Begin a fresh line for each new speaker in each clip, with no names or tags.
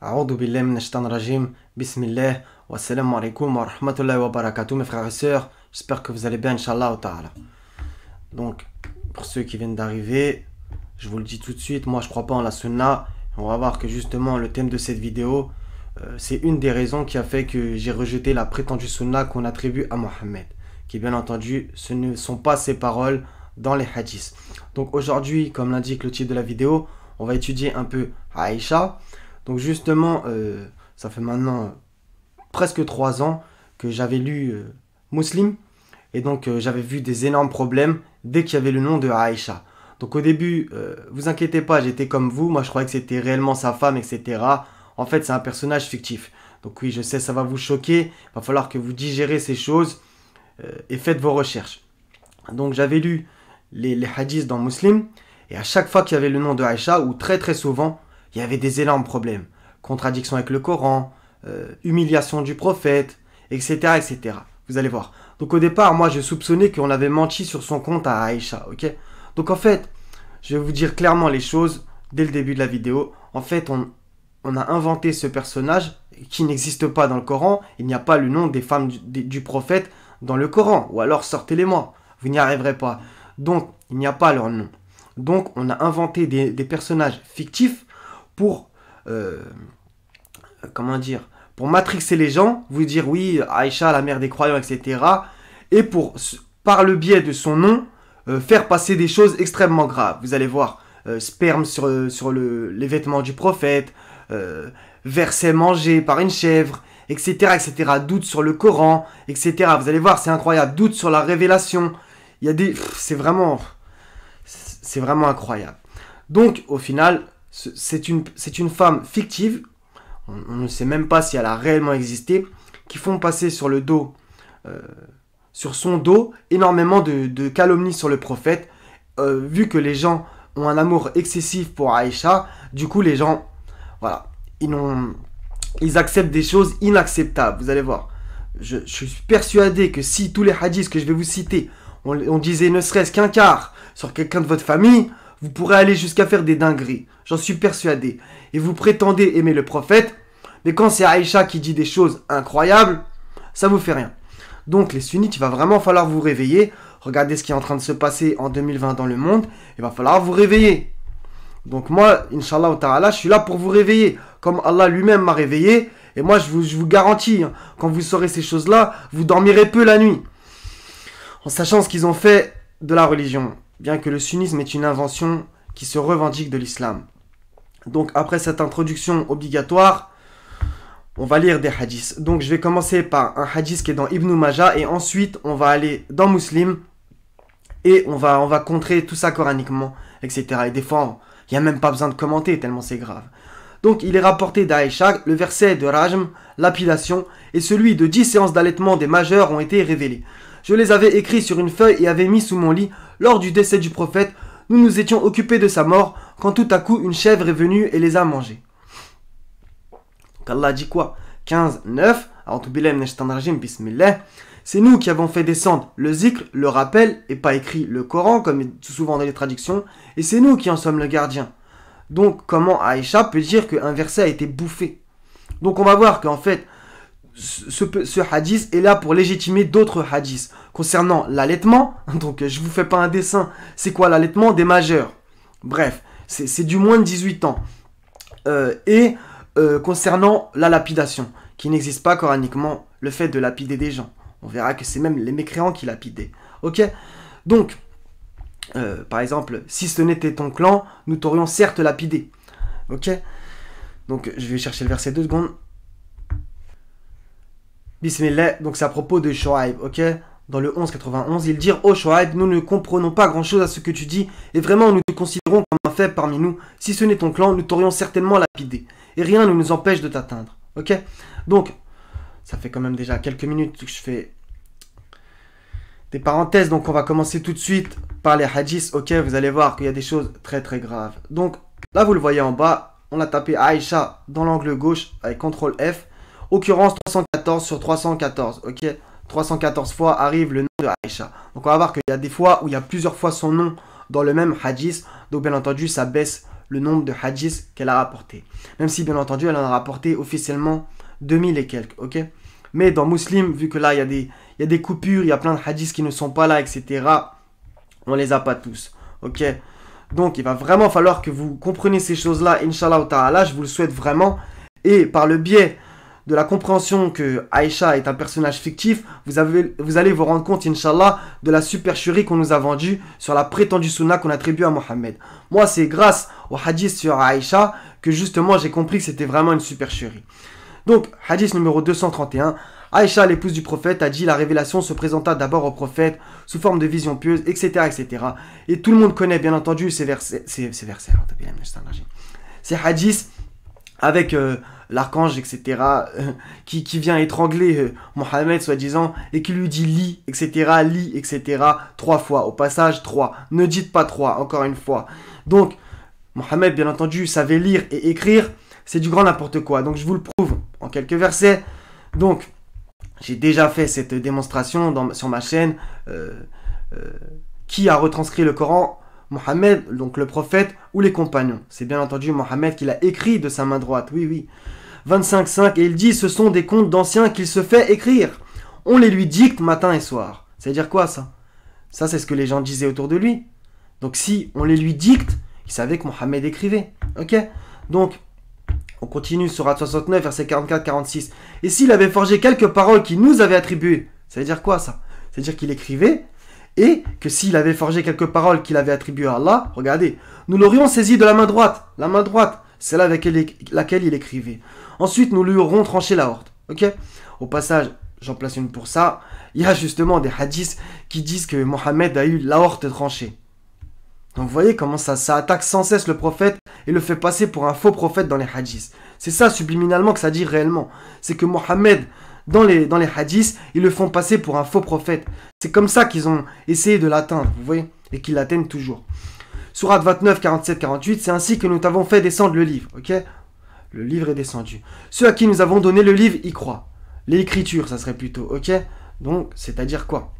A'oudou billahi minash shaitanir rajim. Bismillah. Wa assalamu alaikum wa rahmatullahi wa barakatuh, mes frères et sœurs. J'espère que vous allez bien, Inch'Allah ta'ala. Donc, pour ceux qui viennent d'arriver, je vous le dis tout de suite, moi je crois pas en la sunna. On va voir que justement le thème de cette vidéo, c'est une des raisons qui a fait que j'ai rejeté la prétendue sunna qu'on attribue à Mohammed. Qui bien entendu, ce ne sont pas ses paroles dans les hadiths. Donc aujourd'hui, comme l'indique le titre de la vidéo, on va étudier un peu Aïcha. Donc justement, ça fait maintenant presque 3 ans que j'avais lu Muslim. Et donc j'avais vu des énormes problèmes dès qu'il y avait le nom de Aïcha. Donc au début, vous inquiétez pas, j'étais comme vous. Moi je croyais que c'était réellement sa femme, etc. En fait, c'est un personnage fictif. Donc oui, je sais, ça va vous choquer. Il va falloir que vous digérez ces choses et faites vos recherches. Donc j'avais lu les hadiths dans Muslim. Et à chaque fois qu'il y avait le nom de Aïcha, ou très très souvent, il y avait des énormes problèmes. Contradiction avec le Coran, humiliation du prophète, etc., etc. Vous allez voir. Donc au départ, moi je soupçonnais qu'on avait menti sur son compte à Aïcha, ok? Donc en fait, je vais vous dire clairement les choses dès le début de la vidéo. En fait, on a inventé ce personnage qui n'existe pas dans le Coran. Il n'y a pas le nom des femmes du prophète dans le Coran. Ou alors sortez-les-moi, vous n'y arriverez pas. Donc, il n'y a pas leur nom. Donc, on a inventé des personnages fictifs pour, comment dire, pour matrixer les gens, vous dire oui, Aïcha, la mère des croyants, etc. Et pour, par le biais de son nom, faire passer des choses extrêmement graves. Vous allez voir, sperme sur les vêtements du prophète, versets mangés par une chèvre, etc., etc. Doute sur le Coran, etc. Vous allez voir, c'est incroyable. Doute sur la révélation. Il y a des... C'est vraiment incroyable. Donc, au final, c'est une femme fictive. On ne sait même pas si elle a réellement existé. Qui font passer sur le dos... sur son dos, énormément de calomnies sur le prophète. Vu que les gens ont un amour excessif pour Aïcha, du coup, les gens... Voilà. Ils acceptent des choses inacceptables. Vous allez voir. Je suis persuadé que si tous les hadiths que je vais vous citer, on disait ne serait-ce qu'un quart sur quelqu'un de votre famille, vous pourrez aller jusqu'à faire des dingueries. J'en suis persuadé. Et vous prétendez aimer le prophète, mais quand c'est Aïcha qui dit des choses incroyables, ça vous fait rien. Donc les sunnites, il va vraiment falloir vous réveiller. Regardez ce qui est en train de se passer en 2020 dans le monde. Il va falloir vous réveiller. Donc moi, Inch'Allah ta'ala, je suis là pour vous réveiller. Comme Allah lui-même m'a réveillé. Et moi, je vous garantis, hein, quand vous saurez ces choses-là, vous dormirez peu la nuit. En sachant ce qu'ils ont fait de la religion. Bien que le sunnisme est une invention qui se revendique de l'islam. Donc après cette introduction obligatoire, on va lire des hadiths. Donc je vais commencer par un hadith qui est dans Ibn Majah. Et ensuite, on va aller dans Muslim. Et on va contrer tout ça coraniquement, etc. Et des fois, il n'y a même pas besoin de commenter tellement c'est grave. Donc il est rapporté d'Aïcha, le verset de Rajm, lapidation, et celui de 10 séances d'allaitement des majeurs ont été révélés. Je les avais écrits sur une feuille et avais mis sous mon lit. Lors du décès du prophète, nous nous étions occupés de sa mort, quand tout à coup une chèvre est venue et les a mangés. Donc Allah dit quoi? 15, 9, Bismillah. C'est nous qui avons fait descendre le zikr, le rappel, et pas écrit le Coran, comme souvent dans les traductions, et c'est nous qui en sommes le gardien. Donc comment Aïcha peut dire qu'un verset a été bouffé? Donc on va voir qu'en fait, ce hadith est là pour légitimer d'autres hadiths concernant l'allaitement. Donc je vous fais pas un dessin, c'est quoi l'allaitement des majeurs? Bref, c'est du moins de 18 ans. Concernant la lapidation, qui n'existe pas coraniquement, le fait de lapider des gens. On verra que c'est même les mécréants qui lapidaient. Ok? Donc, par exemple, si ce n'était ton clan, nous t'aurions certes lapidé. Ok? Donc, je vais chercher le verset 2 secondes. Bismillah, donc c'est à propos de Shoaib, ok? Dans le 1191, ils dirent: ô Shoaib, nous ne comprenons pas grand chose à ce que tu dis, et vraiment nous te considérons comme un faible parmi nous. Si ce n'est ton clan, nous t'aurions certainement lapidé, et rien ne nous empêche de t'atteindre, ok? Donc, ça fait quand même déjà quelques minutes que je fais des parenthèses, donc on va commencer tout de suite par les hadiths, ok? Vous allez voir qu'il y a des choses très très graves. Donc, là vous le voyez en bas, on a tapé Aïcha dans l'angle gauche avec CTRL F. Occurrence 314 sur 314, ok? 314 fois arrive le nom de Aïcha. Donc on va voir qu'il y a des fois où il y a plusieurs fois son nom dans le même hadith. Donc bien entendu, ça baisse le nombre de hadiths qu'elle a rapporté. Même si, bien entendu, elle en a rapporté officiellement 2000 et quelques, ok? Mais dans Muslim, vu que là, il y a des coupures, il y a plein de hadiths qui ne sont pas là, etc., on les a pas tous, ok? Donc, il va vraiment falloir que vous compreniez ces choses-là, Inch'Allah ta'ala, je vous le souhaite vraiment. Et par le biais de la compréhension que Aïcha est un personnage fictif, vous allez vous rendre compte, Inch'Allah, de la supercherie qu'on nous a vendue sur la prétendue sunna qu'on attribue à Mohammed. Moi, c'est grâce au hadith sur Aïcha que justement j'ai compris que c'était vraiment une supercherie. Donc, hadith numéro 231. Aïcha, l'épouse du prophète, a dit: la révélation se présenta d'abord au prophète sous forme de vision pieuse, etc., etc. Et tout le monde connaît bien entendu ces versets, ces hadiths avec l'archange, etc., qui vient étrangler Mohammed, soi-disant, et qui lui dit lis, etc., 3 fois. Au passage, 3. Ne dites pas 3, encore une fois. Donc, Mohammed, bien entendu, savait lire et écrire. C'est du grand n'importe quoi. Donc, je vous le prouve en quelques versets. Donc, j'ai déjà fait cette démonstration sur ma chaîne. Qui a retranscrit le Coran? Mohammed, donc le prophète, ou les compagnons. C'est bien entendu Mohammed qui l'a écrit de sa main droite. Oui, oui. 25.5, et il dit: ce sont des contes d'anciens qu'il se fait écrire. On les lui dicte matin et soir. Ça veut dire quoi, ça? Ça, c'est ce que les gens disaient autour de lui. Donc, si on les lui dicte, il savait que Mohammed écrivait. Ok? Donc, on continue sur Surat 69, verset 44-46. Et s'il avait forgé quelques paroles qu'il nous avait attribuées, ça veut dire quoi, ça? Ça veut dire qu'il écrivait, et que s'il avait forgé quelques paroles qu'il avait attribuées à Allah, regardez, nous l'aurions saisi de la main droite. La main droite, c'est là avec laquelle il écrivait. Ensuite, nous lui aurons tranché la horte. Ok? Au passage, j'en place une pour ça. Il y a justement des hadiths qui disent que Mohammed a eu la horte tranchée. Donc vous voyez comment ça attaque sans cesse le prophète et le fait passer pour un faux prophète dans les hadiths. C'est ça subliminalement que ça dit réellement. C'est que Mohammed, dans les hadiths, ils le font passer pour un faux prophète. C'est comme ça qu'ils ont essayé de l'atteindre, vous voyez, et qu'ils l'atteignent toujours. Surat 29, 47, 48, c'est ainsi que nous t'avons fait descendre le livre, ok? Le livre est descendu. Ceux à qui nous avons donné le livre y croient. L'écriture, ça serait plutôt, ok? Donc, c'est-à-dire quoi?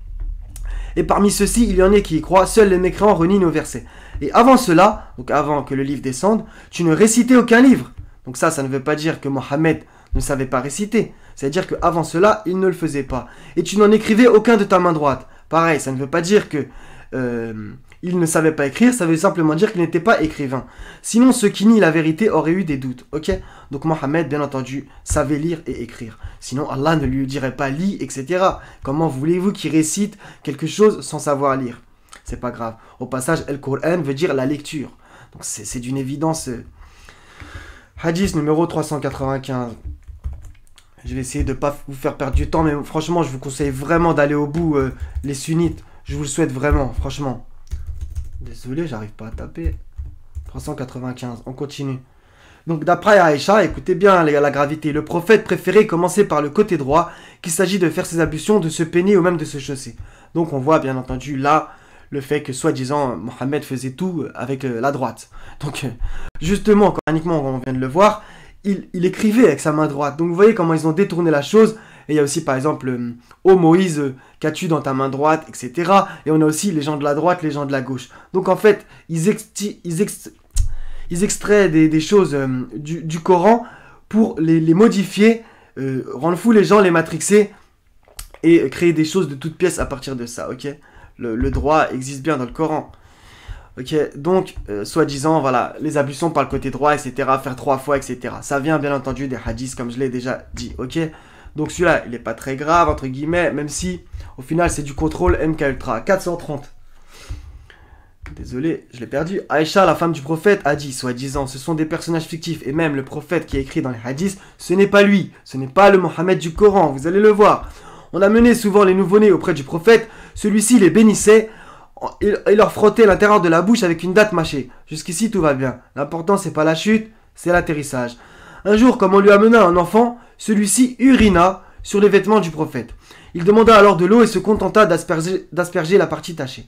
Et parmi ceux-ci, il y en a qui y croient, seuls les mécréants renient nos versets. Et avant cela, donc avant que le livre descende, tu ne récitais aucun livre. Donc ça ne veut pas dire que Mohammed ne savait pas réciter. C'est-à-dire qu'avant cela, il ne le faisait pas. Et tu n'en écrivais aucun de ta main droite. Pareil, ça ne veut pas dire que il ne savait pas écrire, ça veut simplement dire qu'il n'était pas écrivain. Sinon, ceux qui nient la vérité auraient eu des doutes. Ok? Donc Mohammed, bien entendu, savait lire et écrire. Sinon, Allah ne lui dirait pas lis, etc. Comment voulez-vous qu'il récite quelque chose sans savoir lire? C'est pas grave. Au passage, El Coran veut dire la lecture. Donc c'est d'une évidence. Hadith numéro 395. Je vais essayer de ne pas vous faire perdre du temps, mais franchement, je vous conseille vraiment d'aller au bout, les sunnites. Je vous le souhaite vraiment, franchement. Désolé, j'arrive pas à taper. 395, on continue. Donc d'après Aïcha, écoutez bien la gravité. Le prophète préférait commencer par le côté droit, qu'il s'agit de faire ses ablutions, de se peigner ou même de se chausser. Donc on voit bien entendu là le fait que soi-disant Mohammed faisait tout avec la droite. Donc justement, coraniquement, on vient de le voir, il écrivait avec sa main droite. Donc vous voyez comment ils ont détourné la chose. Et il y a aussi par exemple, ô Moïse, qu'as-tu dans ta main droite, etc. Et on a aussi les gens de la droite, les gens de la gauche. Donc en fait, ils extraient des choses du Coran pour les modifier, rendre fous les gens, les matrixer et créer des choses de toutes pièces à partir de ça, ok? Le droit existe bien dans le Coran. Ok, donc, soi-disant, voilà, les ablutions par le côté droit, etc., faire 3 fois, etc. Ça vient bien entendu des hadiths, comme je l'ai déjà dit, ok? Donc celui-là, il n'est pas très grave, entre guillemets, même si, au final, c'est du contrôle MK Ultra. 430. Désolé, je l'ai perdu. Aïcha, la femme du prophète, a dit, soi-disant, ce sont des personnages fictifs, et même le prophète qui est écrit dans les hadiths, ce n'est pas lui, ce n'est pas le Mohammed du Coran, vous allez le voir. On amenait souvent les nouveau-nés auprès du prophète, celui-ci les bénissait, et leur frottait l'intérieur de la bouche avec une date mâchée. Jusqu'ici, tout va bien. L'important, c'est pas la chute, c'est l'atterrissage. Un jour, comme on lui amena un enfant, celui-ci urina sur les vêtements du prophète. Il demanda alors de l'eau et se contenta d'asperger la partie tachée.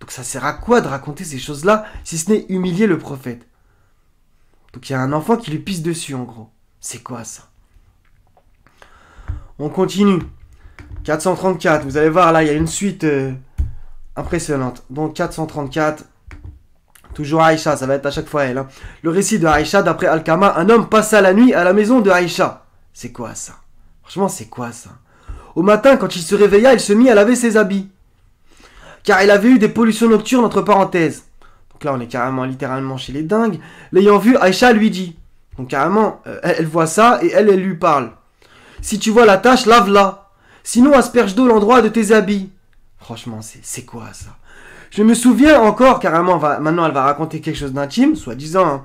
Donc ça sert à quoi de raconter ces choses-là, si ce n'est humilier le prophète? Donc il y a un enfant qui lui pisse dessus, en gros. C'est quoi ça? On continue. 434, vous allez voir, là, il y a une suite impressionnante. Donc 434, Toujours Aïcha, ça va être à chaque fois elle. Hein. Le récit de Aïcha, d'après Al-Kama, un homme passa la nuit à la maison de Aïcha. C'est quoi ça? Franchement, c'est quoi ça? Au matin, quand il se réveilla, il se mit à laver ses habits. Car il avait eu des pollutions nocturnes entre parenthèses. Donc là, on est carrément littéralement chez les dingues. L'ayant vu, Aïcha lui dit. Donc carrément, elle voit ça et elle lui parle. Si tu vois la tache, lave-la. Sinon, asperge d'eau l'endroit de tes habits. Franchement, c'est quoi ça? Je me souviens encore, carrément, maintenant elle va raconter quelque chose d'intime, soi-disant. Hein.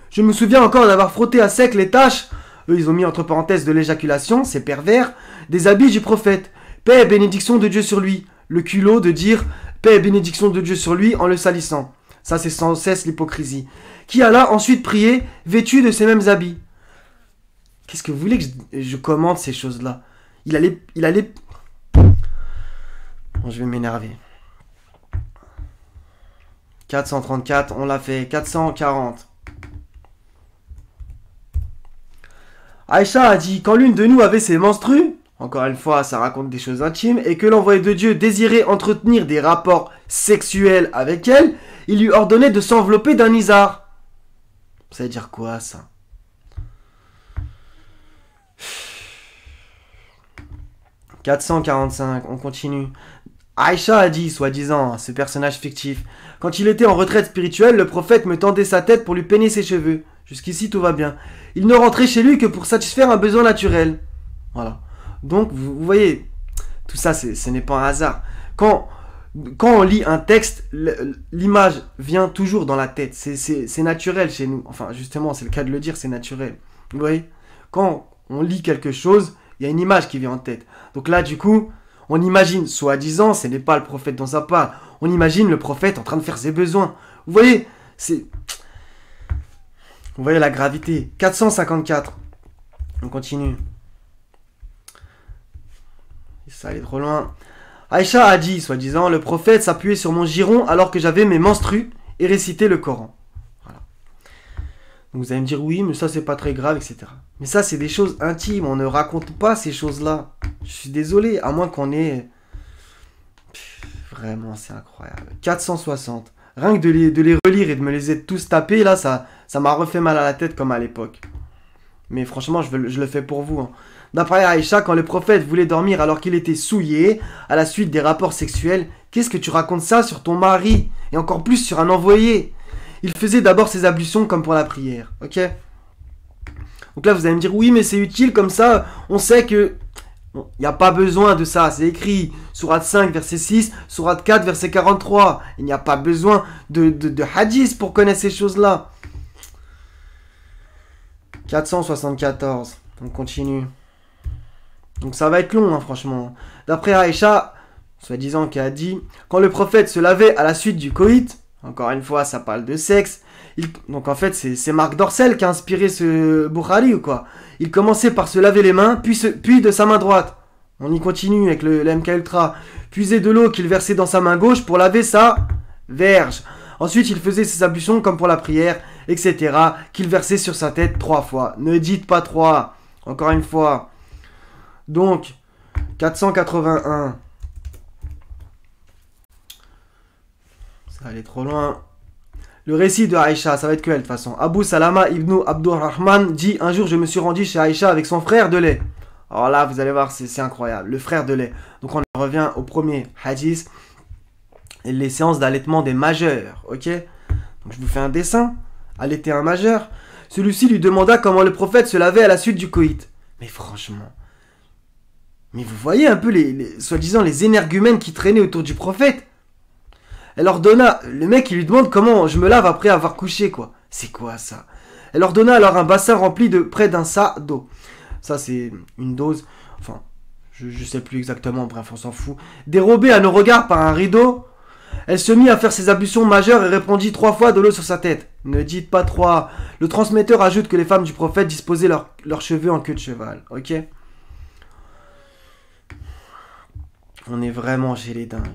Je me souviens encore d'avoir frotté à sec les taches. Eux, ils ont mis entre parenthèses de l'éjaculation, c'est pervers. Des habits du prophète. Paix et bénédiction de Dieu sur lui. Le culot de dire paix et bénédiction de Dieu sur lui en le salissant. Ça, c'est sans cesse l'hypocrisie. Qui alla ensuite prier, vêtu de ces mêmes habits. Qu'est-ce que vous voulez que je commente ces choses-là? Il allait... Bon, je vais m'énerver. 434, on l'a fait. 440. Aïcha a dit, quand l'une de nous avait ses menstrues, encore une fois, ça raconte des choses intimes, et que l'envoyé de Dieu désirait entretenir des rapports sexuels avec elle, il lui ordonnait de s'envelopper d'un isar. Ça veut dire quoi, ça? « 445, on continue. Aïcha a dit, soi-disant, ce personnage fictif, quand il était en retraite spirituelle, le prophète me tendait sa tête pour lui peigner ses cheveux. Jusqu'ici, tout va bien. Il ne rentrait chez lui que pour satisfaire un besoin naturel. Voilà. Donc, vous voyez, tout ça, ce n'est pas un hasard. Quand on lit un texte, l'image vient toujours dans la tête. C'est naturel chez nous. Enfin, justement, c'est le cas de le dire, c'est naturel. Vous voyez? Quand on lit quelque chose, il y a une image qui vient en tête. Donc là, du coup, on imagine, soi-disant, ce n'est pas le prophète dont ça parle. On imagine le prophète en train de faire ses besoins. Vous voyez, vous voyez la gravité. 454. On continue. Ça allait trop loin. Aïcha a dit, soi-disant, le prophète s'appuyait sur mon giron alors que j'avais mes menstrues et récitait le Coran. Voilà. Donc vous allez me dire, oui, mais ça, c'est pas très grave, etc. Mais ça, c'est des choses intimes. On ne raconte pas ces choses-là. Je suis désolé, à moins qu'on ait... Vraiment, c'est incroyable. 460. Rien que de les relire et de me les être tous tapés, là, ça m'a refait mal à la tête comme à l'époque. Mais franchement, je le fais pour vous. Hein. D'après Aïcha, quand le prophète voulait dormir alors qu'il était souillé, à la suite des rapports sexuels, qu'est-ce que tu racontes ça sur ton mari? Et encore plus sur un envoyé? Il faisait d'abord ses ablutions comme pour la prière. Ok? Donc là, vous allez me dire, oui, mais c'est utile, comme ça, on sait que... Il n'y a pas besoin de ça, c'est écrit. Sourate 5, verset 6, Sourate 4, verset 43. Il n'y a pas besoin de hadith pour connaître ces choses-là. 474, on continue. Donc ça va être long, hein, franchement. D'après Aïcha, soi-disant qui a dit, quand le prophète se lavait à la suite du coït, encore une fois, ça parle de sexe. Donc en fait, c'est Marc Dorcel qui a inspiré ce Bukhari ou quoi. Il commençait par se laver les mains, puis de sa main droite. On y continue avec le MK Ultra. Puiser de l'eau qu'il versait dans sa main gauche pour laver sa verge. Ensuite, il faisait ses ablutions comme pour la prière, etc. qu'il versait sur sa tête 3 fois. Ne dites pas 3. Encore une fois. Donc, 481. Ça allait trop loin. Le récit de Aïcha, ça va être que elle de toute façon. Abu Salama ibn Abdurrahman dit, un jour je me suis rendu chez Aïcha avec son frère de lait. Alors là, vous allez voir, c'est incroyable. Le frère de lait. Donc on revient au premier hadith. Les séances d'allaitement des majeurs. Ok? Donc je vous fais un dessin. Allaiter un majeur. Celui-ci lui demanda comment le prophète se lavait à la suite du coït. Mais franchement. Mais vous voyez un peu soi-disant les énergumènes qui traînaient autour du prophète. Elle ordonna, le mec il lui demande comment je me lave après avoir couché quoi. C'est quoi ça? Elle ordonna alors un bassin rempli de près d'un sa d'eau. Ça c'est une dose, enfin je sais plus exactement, bref on s'en fout. Dérobée à nos regards par un rideau, elle se mit à faire ses ablutions majeures et répandit 3 fois de l'eau sur sa tête. Ne dites pas 3. Le transmetteur ajoute que les femmes du prophète disposaient leurs cheveux en queue de cheval. Ok? On est vraiment chez les dingues.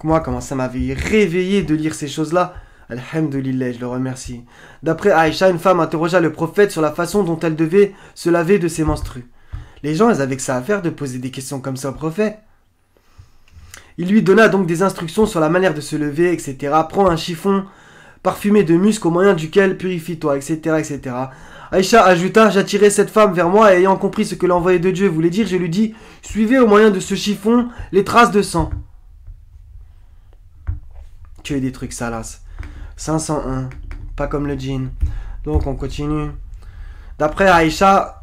Moi, comment ça m'avait réveillé de lire ces choses-là. Alhamdulillah, je le remercie. D'après Aïcha, une femme interrogea le prophète sur la façon dont elle devait se laver de ses menstrues. Les gens, ils avaient que ça à faire de poser des questions comme ça au prophète. Il lui donna donc des instructions sur la manière de se lever, etc. Prends un chiffon parfumé de musc au moyen duquel purifie-toi, etc., etc. Aïcha ajouta, j'attirai cette femme vers moi et ayant compris ce que l'envoyé de Dieu voulait dire, je lui dis, suivez au moyen de ce chiffon les traces de sang. Que des trucs salaces. 501, pas comme le djinn. Donc on continue. D'après Aïcha,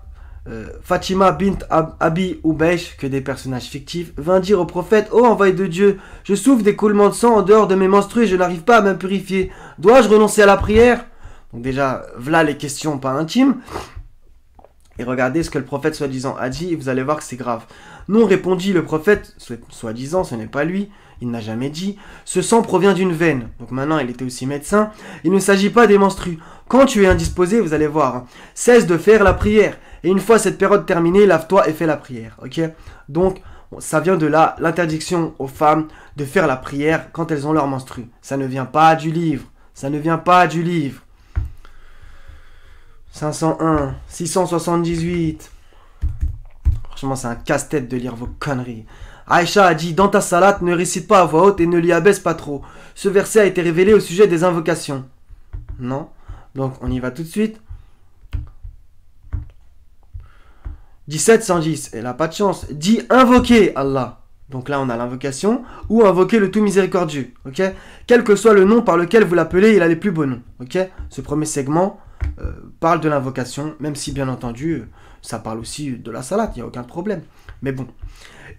Fatima bint Abi Ubaysh, que des personnages fictifs, vint dire au prophète, ô envoyé de Dieu, je souffre d'écoulement de sang en dehors de mes menstrues et je n'arrive pas à me purifier. Dois-je renoncer à la prière? Donc déjà, voilà les questions pas intimes. Et regardez ce que le prophète soi-disant a dit, et vous allez voir que c'est grave. Non, répondit le prophète, soi-disant, ce n'est pas lui, il n'a jamais dit, ce sang provient d'une veine. Donc maintenant, il était aussi médecin. Il ne s'agit pas des menstrues. Quand tu es indisposé, vous allez voir, hein, cesse de faire la prière. Et une fois cette période terminée, lave-toi et fais la prière. Ok? Donc, ça vient de là, l'interdiction aux femmes de faire la prière quand elles ont leur menstru. Ça ne vient pas du livre. Ça ne vient pas du livre. 501, 678. Franchement, c'est un casse-tête de lire vos conneries. Aïcha a dit, dans ta salat, ne récite pas à voix haute et ne l'y abaisse pas trop. Ce verset a été révélé au sujet des invocations. Non. Donc, on y va tout de suite. 1710, elle n'a pas de chance. Dit invoquer Allah. Donc là, on a l'invocation. Ou invoquer le tout miséricordieux. Ok? Quel que soit le nom par lequel vous l'appelez, il a les plus beaux noms. Ok? Ce premier segment parle de l'invocation. Même si, bien entendu, ça parle aussi de la salade. Il n'y a aucun problème. Mais bon.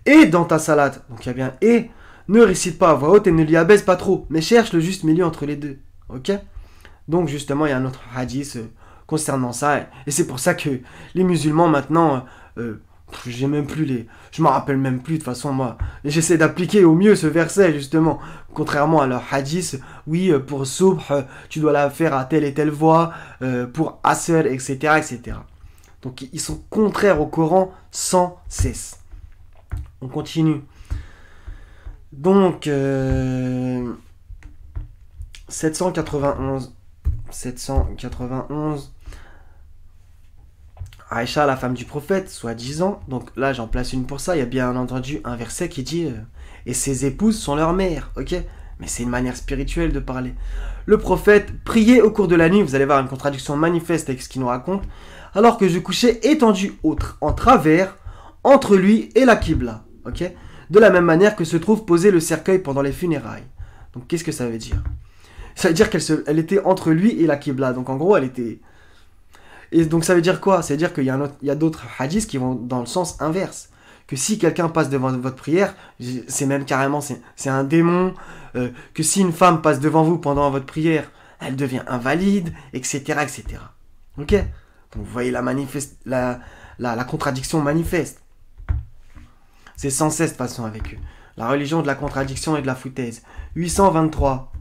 Et dans ta salade. Donc il y a bien et. Ne récite pas à voix haute et ne l'y abaisse pas trop. Mais cherche le juste milieu entre les deux. Ok? Donc justement, il y a un autre hadith concernant ça. Et c'est pour ça que les musulmans maintenant... j'ai même plus les... Je m'en rappelle même plus de toute façon moi. J'essaie d'appliquer au mieux ce verset justement. Contrairement à leur hadith, oui pour subh, tu dois la faire à telle et telle voix, pour asr, etc., etc. Donc ils sont contraires au Coran sans cesse. On continue. Donc 791. Aïcha, la femme du prophète, soi-disant, donc là j'en place une pour ça, il y a bien entendu un verset qui dit et ses épouses sont leurs mères, ok? Mais c'est une manière spirituelle de parler. Le prophète priait au cours de la nuit, vous allez voir une contradiction manifeste avec ce qu'il nous raconte, alors que je couchais étendu en travers entre lui et la Qibla, ok? De la même manière que se trouve posé le cercueil pendant les funérailles. Donc qu'est-ce que ça veut dire? Ça veut dire qu'elle était entre lui et la Qibla, donc en gros elle était... Et donc ça veut dire quoi? Ça veut dire qu'il y a d'autres hadiths qui vont dans le sens inverse. Que si quelqu'un passe devant votre prière, c'est même carrément, c'est un démon. Que si une femme passe devant vous pendant votre prière, elle devient invalide, etc., etc. Ok? Donc vous voyez la contradiction manifeste. C'est sans cesse de toute façon avec eux. La religion de la contradiction et de la foutaise. 823.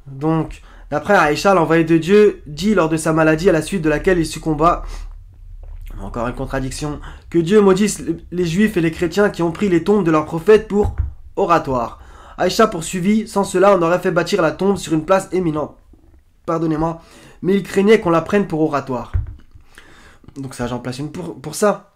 Donc... D'après Aïcha, l'envoyé de Dieu dit lors de sa maladie à la suite de laquelle il succomba, encore une contradiction, que Dieu maudisse les juifs et les chrétiens qui ont pris les tombes de leurs prophètes pour oratoire. Aïcha poursuivit, sans cela on aurait fait bâtir la tombe sur une place éminente. Pardonnez-moi, mais il craignait qu'on la prenne pour oratoire. Donc ça j'en place une pour ça.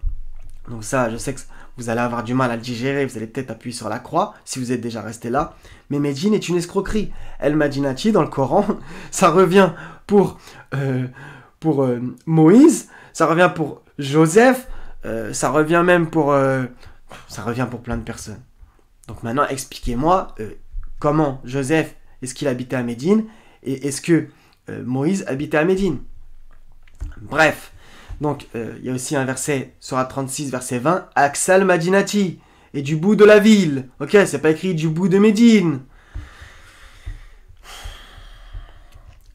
Donc ça je sais que vous allez avoir du mal à le digérer, vous allez peut-être appuyer sur la croix, si vous êtes déjà resté là. Mais Médine est une escroquerie. El Madinati, dans le Coran, ça revient pour Moïse, ça revient pour Joseph, ça revient même pour... ça revient pour plein de personnes. Donc maintenant, expliquez-moi comment Joseph, est-ce qu'il habitait à Médine, et est-ce que Moïse habitait à Médine. Bref. Donc, il y a aussi un verset, Sourate 36, verset 20, Aksal Madinati, et du bout de la ville. Ok, c'est pas écrit du bout de Médine.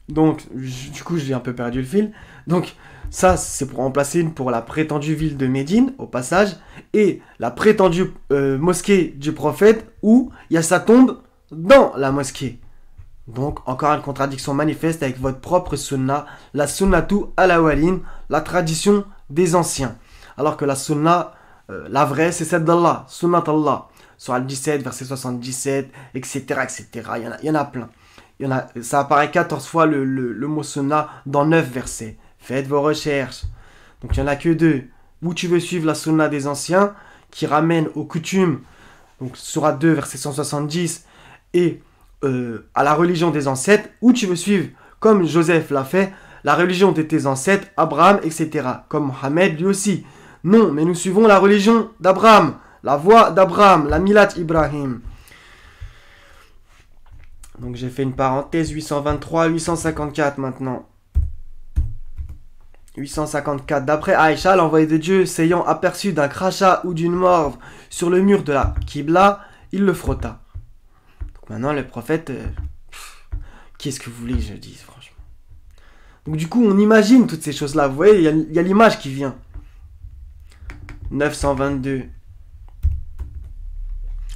Donc, du coup, j'ai un peu perdu le fil. Donc, ça, c'est pour remplacer pour la prétendue ville de Médine, au passage, et la prétendue mosquée du prophète, où il y a sa tombe dans la mosquée. Donc, encore une contradiction manifeste avec votre propre sunna, la sunnatu al-awwalin, la tradition des anciens. Alors que la sunna, la vraie, c'est celle d'Allah, sunnat Allah. Sourate 17, verset 77, etc., etc. Il y en a plein. Ça apparaît 14 fois le mot sunna dans 9 versets. Faites vos recherches. Donc, il n'y en a que 2. Où tu veux suivre la sunna des anciens, qui ramène aux coutumes donc Sourate 2, verset 170, et à la religion des ancêtres, ou tu veux suivre, comme Joseph l'a fait, la religion de tes ancêtres, Abraham, etc. Comme Mohammed lui aussi. Non, mais nous suivons la religion d'Abraham, la voie d'Abraham, la Milat Ibrahim. Donc j'ai fait une parenthèse, 823, 854 maintenant. 854. D'après Aïcha, l'envoyé de Dieu, s'ayant aperçu d'un crachat ou d'une morve sur le mur de la Qibla, il le frotta. Donc maintenant, le prophète... qu'est-ce que vous voulez que je dise, franchement. Donc du coup, on imagine toutes ces choses-là. Vous voyez, il y a l'image qui vient. 922.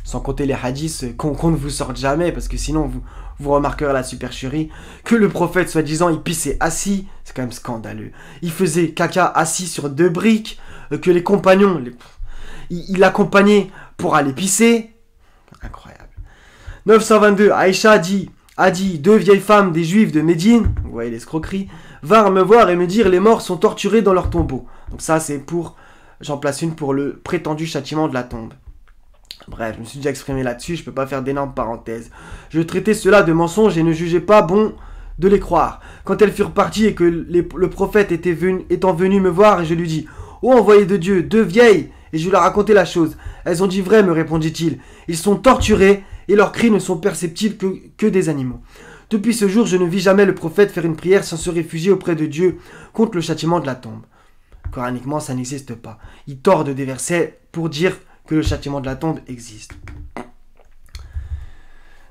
Sans compter les hadiths qu'on ne vous sorte jamais, parce que sinon vous remarquerez la supercherie. Que le prophète, soi-disant, il pissait assis, c'est quand même scandaleux. Il faisait caca assis sur 2 briques, que les compagnons, il l'accompagnait pour aller pisser. Incroyable. 922, Aïcha a dit 2 vieilles femmes des juifs de Médine, vous voyez l'escroquerie, vinrent me voir et me dire les morts sont torturés dans leur tombeau. Donc ça c'est pour, j'en place une pour le prétendu châtiment de la tombe. Bref, je me suis déjà exprimé là-dessus, je peux pas faire d'énormes parenthèses. Je traitais cela de mensonges et ne jugeais pas bon de les croire. Quand elles furent parties et que le prophète étant venu me voir, et je lui dis, ô envoyé de Dieu, 2 vieilles, et je leur racontai la chose. Elles ont dit vrai, me répondit-il. Ils sont torturés et leurs cris ne sont perceptibles que des animaux. Depuis ce jour, je ne vis jamais le prophète faire une prière sans se réfugier auprès de Dieu contre le châtiment de la tombe. Coraniquement, ça n'existe pas. Il tord des versets pour dire que le châtiment de la tombe existe.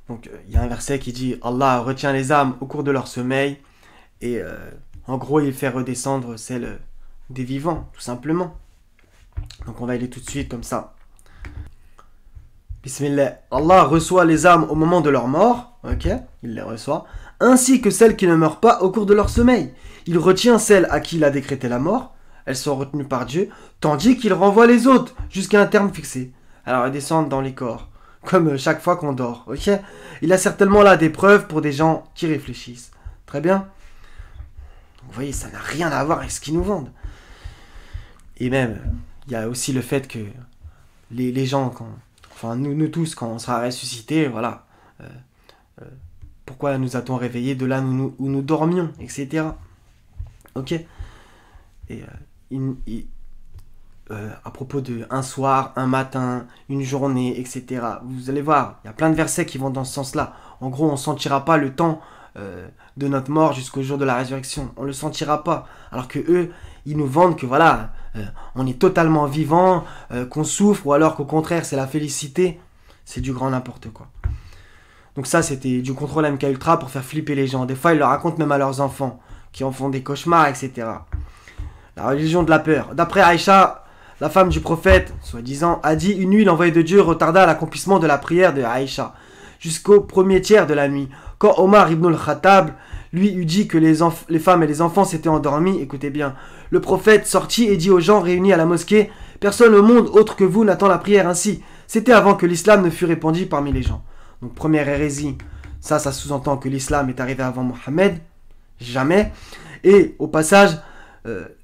Donc, il y a un verset qui dit « Allah retient les âmes au cours de leur sommeil » et en gros, il fait redescendre celle des vivants, tout simplement. Donc, on va aller tout de suite comme ça. Bismillah. Allah reçoit les âmes au moment de leur mort, ok, il les reçoit, ainsi que celles qui ne meurent pas au cours de leur sommeil. Il retient celles à qui il a décrété la mort, elles sont retenues par Dieu, tandis qu'il renvoie les autres jusqu'à un terme fixé. Alors elles descendent dans les corps, comme chaque fois qu'on dort, ok. Il a certainement là des preuves pour des gens qui réfléchissent. Très bien. Donc, vous voyez, ça n'a rien à voir avec ce qu'ils nous vendent. Et même, il y a aussi le fait que les gens, enfin nous tous, quand on sera ressuscités, voilà, pourquoi nous a-t-on réveillés de là où nous dormions, etc. Ok. Et à propos de un soir, un matin, une journée, etc. Vous allez voir, il y a plein de versets qui vont dans ce sens-là. En gros, on ne sentira pas le temps de notre mort jusqu'au jour de la résurrection. On ne le sentira pas. Alors que eux, ils nous vendent que voilà, on est totalement vivant, qu'on souffre, ou alors qu'au contraire, c'est la félicité. C'est du grand n'importe quoi. Donc ça, c'était du contrôle MK Ultra pour faire flipper les gens. Des fois, ils le racontent même à leurs enfants, qui en font des cauchemars, etc. La religion de la peur. D'après Aïcha, la femme du prophète, soi-disant, a dit, une nuit, l'envoyé de Dieu retarda l'accomplissement de la prière de Aïcha, jusqu'au premier tiers de la nuit. Quand Omar ibn al-Khattab lui eut dit que les femmes et les enfants s'étaient endormis, écoutez bien, le prophète sortit et dit aux gens réunis à la mosquée, personne au monde autre que vous n'attend la prière ainsi. C'était avant que l'islam ne fût répandu parmi les gens. Donc première hérésie, ça sous-entend que l'islam est arrivé avant Mohammed, jamais. Et au passage,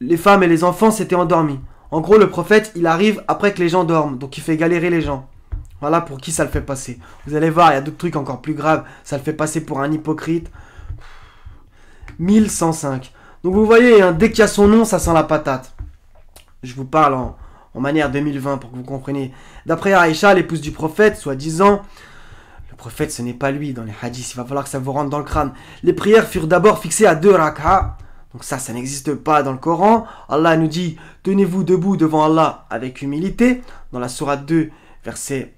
les femmes et les enfants s'étaient endormis. En gros, le prophète, il arrive après que les gens dorment, donc il fait galérer les gens. Voilà pour qui ça le fait passer. Vous allez voir, il y a d'autres trucs encore plus graves. Ça le fait passer pour un hypocrite. 1105. Donc vous voyez, hein, dès qu'il y a son nom, ça sent la patate. Je vous parle en manière 2020 pour que vous compreniez. D'après Aïcha, l'épouse du prophète, soi-disant, le prophète, ce n'est pas lui dans les hadiths. Il va falloir que ça vous rentre dans le crâne. Les prières furent d'abord fixées à 2 rak'a. Donc ça n'existe pas dans le Coran. Allah nous dit, tenez-vous debout devant Allah avec humilité. Dans la sourate 2, verset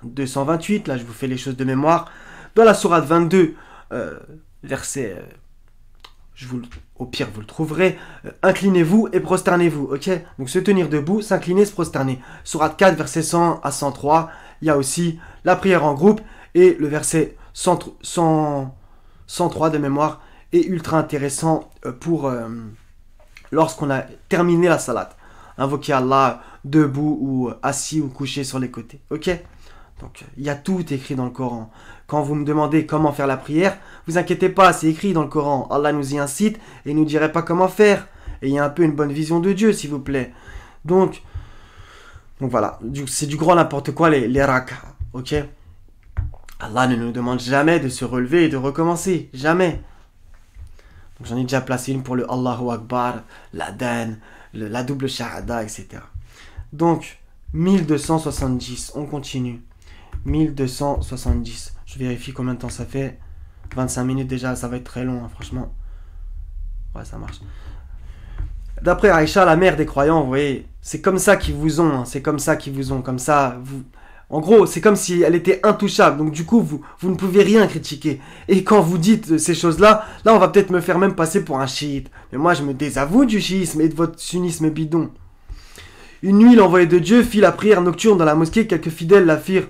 228, là je vous fais les choses de mémoire. Dans la sourate 22, verset, au pire vous le trouverez, inclinez-vous et prosternez-vous, ok. Donc se tenir debout, s'incliner, se prosterner. Sourate 4, verset 100 à 103, il y a aussi la prière en groupe, et le verset 103 de mémoire est ultra intéressant pour lorsqu'on a terminé la salat. Invoquer Allah debout ou assis ou couché sur les côtés, ok. Donc, il y a tout écrit dans le Coran. Quand vous me demandez comment faire la prière, vous inquiétez pas, c'est écrit dans le Coran. Allah nous y incite et nous dirait pas comment faire. Et il y a un peu une bonne vision de Dieu, s'il vous plaît. Donc, Donc voilà, c'est du grand n'importe quoi les raka, ok? Allah ne nous demande jamais de se relever et de recommencer, jamais. Donc j'en ai déjà placé une pour le Allahu Akbar, l'adhan, la double shahada, etc. Donc 1270, on continue. 1270, je vérifie combien de temps ça fait. 25 minutes déjà, ça va être très long, hein, franchement. Ouais, ça marche. D'après Aïcha, la mère des croyants, vous voyez, c'est comme ça qu'ils vous ont, hein, c'est comme ça qu'ils vous ont, comme ça, vous... En gros, c'est comme si elle était intouchable, donc du coup, vous ne pouvez rien critiquer. Et quand vous dites ces choses-là, là, on va peut-être me faire même passer pour un chiite. Mais moi, je me désavoue du chiisme et de votre sunnisme bidon. Une nuit, l'envoyé de Dieu fit la prière nocturne dans la mosquée, quelques fidèles la firent.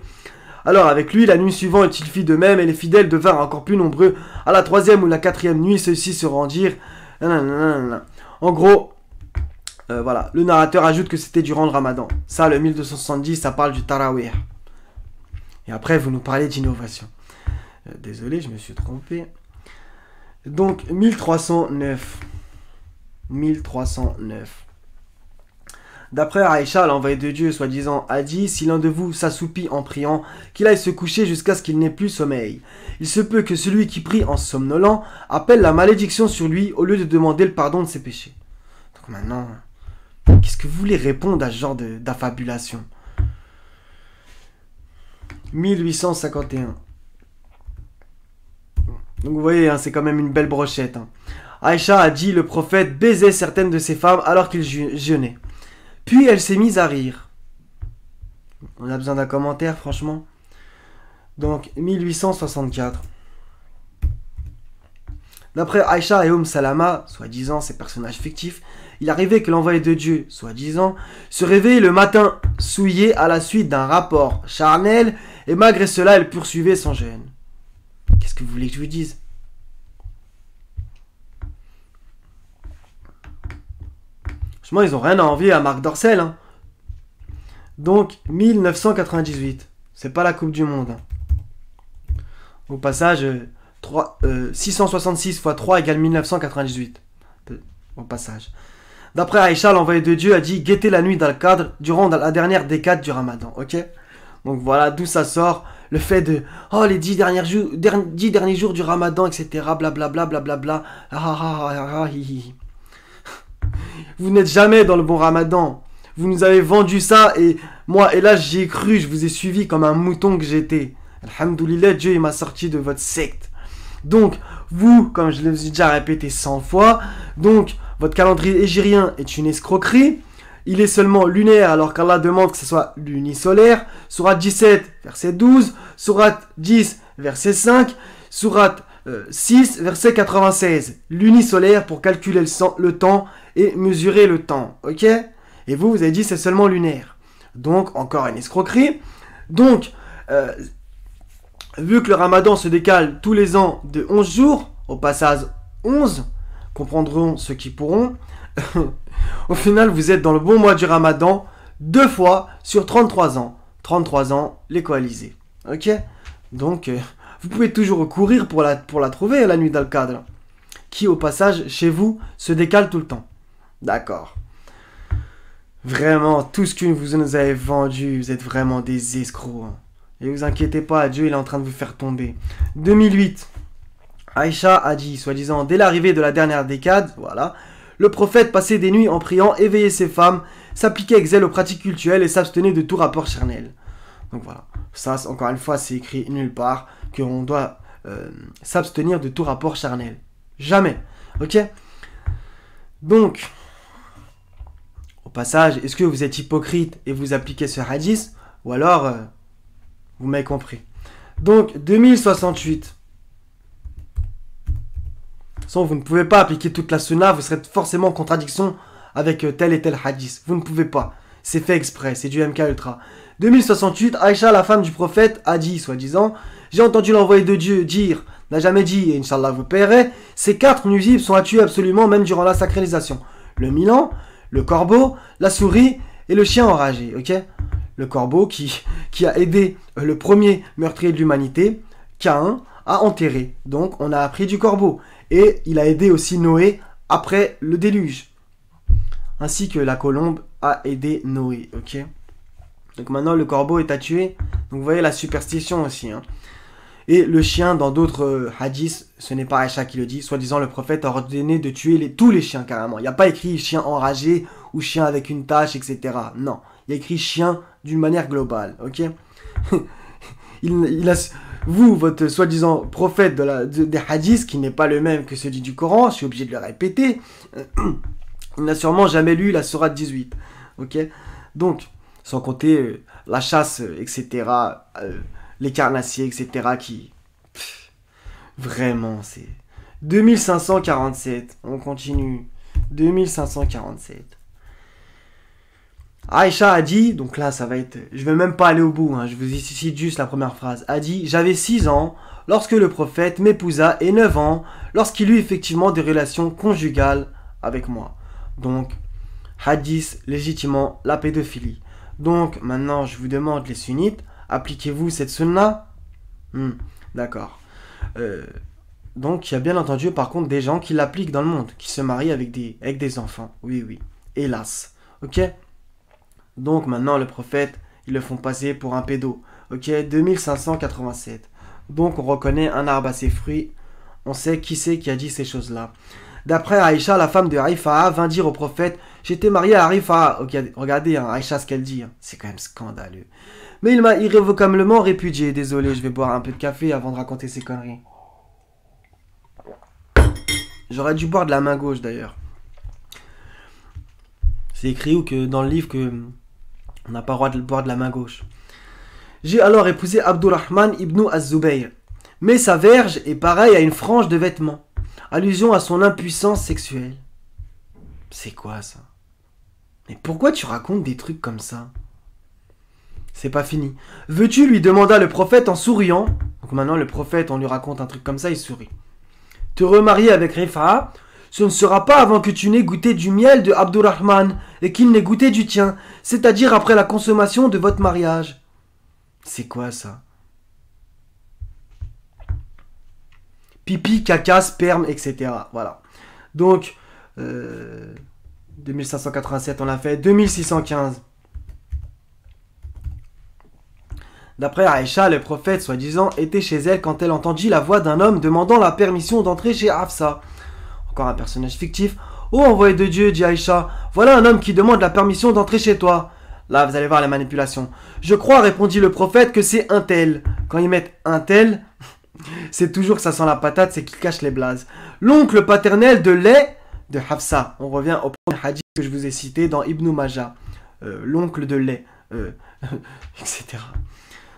Alors avec lui, la nuit suivante, il fit de même, et les fidèles devinrent encore plus nombreux. À la 3e ou la 4e nuit, ceux-ci se rendirent. En gros... voilà, le narrateur ajoute que c'était durant le ramadan. Ça, le 1270, ça parle du tarawih. Et après, vous nous parlez d'innovation. Désolé, je me suis trompé. Donc, 1309. 1309. D'après Aïcha, l'envoyé de Dieu, soi-disant, a dit: si l'un de vous s'assoupit en priant, qu'il aille se coucher jusqu'à ce qu'il n'ait plus sommeil. Il se peut que celui qui prie en somnolent appelle la malédiction sur lui au lieu de demander le pardon de ses péchés. Donc maintenant... qu'est-ce que vous voulez répondre à ce genre d'affabulation? 1851. Donc vous voyez, hein, c'est quand même une belle brochette. Hein. Aïcha a dit: le prophète baisait certaines de ses femmes alors qu'il jeûnait. Puis elle s'est mise à rire. On a besoin d'un commentaire, franchement. Donc 1864. D'après Aïcha et Salama, soi-disant ces personnages fictifs, il arrivait que l'envoyé de Dieu, soi-disant, se réveillait le matin souillé à la suite d'un rapport charnel, et malgré cela, elle poursuivait son jeûne. Qu'est-ce que vous voulez que je vous dise? Franchement, ils n'ont rien à envier à Marc Dorcel. Hein. Donc, 1998. C'est pas la Coupe du Monde. Hein. Au passage, 666 x 3 égale 1998. Au passage. D'après Aïcha, l'envoyé de Dieu a dit: guettez la nuit dans le cadre durant la dernière décade du Ramadan. Ok? Donc voilà d'où ça sort le fait de les 10 derniers jours du Ramadan, etc. Blablabla, blablabla. Vous n'êtes jamais dans le bon Ramadan. Vous nous avez vendu ça et moi, et là j'y ai cru, je vous ai suivi comme un mouton que j'étais. Alhamdoulilah, Dieu il m'a sorti de votre secte. Donc, vous, comme je l'ai déjà répété 100 fois, donc votre calendrier hégirien est une escroquerie. Il est seulement lunaire alors qu'Allah demande que ce soit lunisolaire. Sourate 17, verset 12. Sourate 10, verset 5. Sourate 6, verset 96. Lunisolaire pour calculer le temps et mesurer le temps. Ok? Et vous avez dit c'est seulement lunaire. Donc, encore une escroquerie. Donc, vu que le Ramadan se décale tous les ans de 11 jours, au passage 11, comprendront ceux qui pourront, au final vous êtes dans le bon mois du Ramadan 2 fois sur 33 ans. 33 ans, les coalisés. Ok? Donc, vous pouvez toujours recourir pour la trouver, la nuit d'Al-Qadr, qui au passage, chez vous, se décale tout le temps. D'accord. Vraiment, tout ce que vous nous avez vendu, vous êtes vraiment des escrocs. Hein. Et vous inquiétez pas, Dieu il est en train de vous faire tomber. 2008. Aïcha a dit, soi-disant, dès l'arrivée de la dernière décade, voilà, le prophète passait des nuits en priant, éveillait ses femmes, s'appliquait avec zèle aux pratiques cultuelles et s'abstenait de tout rapport charnel. Donc voilà, ça encore une fois c'est écrit nulle part qu'on doit s'abstenir de tout rapport charnel. Jamais, ok? Donc, au passage, est-ce que vous êtes hypocrite et vous appliquez ce hadith, ou alors, vous m'avez compris. Donc, 2068. Sans, vous ne pouvez pas appliquer toute la sunna, vous serez forcément en contradiction avec tel et tel hadith. Vous ne pouvez pas. C'est fait exprès, c'est du MK Ultra. 2068, Aïcha, la femme du prophète, a dit, soi-disant, j'ai entendu l'envoyé de Dieu dire, n'a jamais dit, et Inch'Allah vous paierez, ces 4 nuisibles sont à tuer absolument, même durant la sacralisation. Le milan, le corbeau, la souris et le chien enragé, ok? Le corbeau qui a aidé le premier meurtrier de l'humanité, Caïn, à enterrer. Donc, on a appris du corbeau. Et il a aidé aussi Noé après le déluge. Ainsi que la colombe a aidé Noé, ok? Donc maintenant, le corbeau est à tuer. Donc vous voyez la superstition aussi. Hein. Et le chien, dans d'autres hadiths, ce n'est pas Aïcha qui le dit, soi-disant le prophète a ordonné de tuer tous les chiens carrément. Il n'y a pas écrit chien enragé ou chien avec une tache, etc. Non, il y a écrit chien d'une manière globale, ok. Vous, votre soi-disant prophète des hadiths, qui n'est pas le même que celui du Coran, je suis obligé de le répéter, il n'a sûrement jamais lu la sourate 18, ok. Donc, sans compter la chasse, etc., les carnassiers, etc., qui... vraiment, c'est... 2547, on continue. 2547. Aïcha a dit, donc là ça va être... Je vais même pas aller au bout, hein, je vous cite juste la première phrase. A dit, j'avais 6 ans lorsque le prophète m'épousa et 9 ans lorsqu'il eut effectivement des relations conjugales avec moi. Donc, hadith légitimement la pédophilie. Donc, maintenant je vous demande les sunnites, appliquez-vous cette sunna? D'accord. Donc, il y a bien entendu, par contre, des gens qui l'appliquent dans le monde, qui se marient avec des enfants. Oui, oui. Hélas. Ok? Donc, maintenant, le prophète, ils le font passer pour un pédo. Ok? 2587. Donc, on reconnaît un arbre à ses fruits. On sait qui c'est qui a dit ces choses-là. D'après Aïcha, la femme de Rifa'a vint dire au prophète, j'étais mariée à Rifa'a. Ok, regardez, hein, Aïcha, ce qu'elle dit. Hein. C'est quand même scandaleux. Mais il m'a irrévocablement répudié. Désolé, je vais boire un peu de café avant de raconter ces conneries. J'aurais dû boire de la main gauche d'ailleurs. C'est écrit où que dans le livre que on n'a pas le droit de boire de la main gauche. J'ai alors épousé Abdurrahman ibn Az-Zubayr. Mais sa verge est pareille à une frange de vêtements. Allusion à son impuissance sexuelle. C'est quoi ça? Mais pourquoi tu racontes des trucs comme ça? C'est pas fini. Veux-tu, lui demanda le prophète en souriant. Donc maintenant le prophète, on lui raconte un truc comme ça, il sourit. Te remarier avec Rifa'a, ce ne sera pas avant que tu n'aies goûté du miel de Abdurrahman et qu'il n'ait goûté du tien, c'est-à-dire après la consommation de votre mariage. C'est quoi ça? Pipi, caca, sperme, etc. Voilà. Donc, 2587 on l'a fait, 2615. D'après Aïcha, le prophète, soi-disant, était chez elle quand elle entendit la voix d'un homme demandant la permission d'entrer chez Hafsa. Encore un personnage fictif. Oh, envoyé de Dieu, dit Aïcha, voilà un homme qui demande la permission d'entrer chez toi. Là, vous allez voir la manipulation. Je crois, répondit le prophète, que c'est un tel. Quand ils mettent un tel, c'est toujours que ça sent la patate, c'est qu'ils cachent les blazes. L'oncle paternel de lait de Hafsa. On revient au premier hadith que je vous ai cité dans Ibn Majah. L'oncle de lait, etc.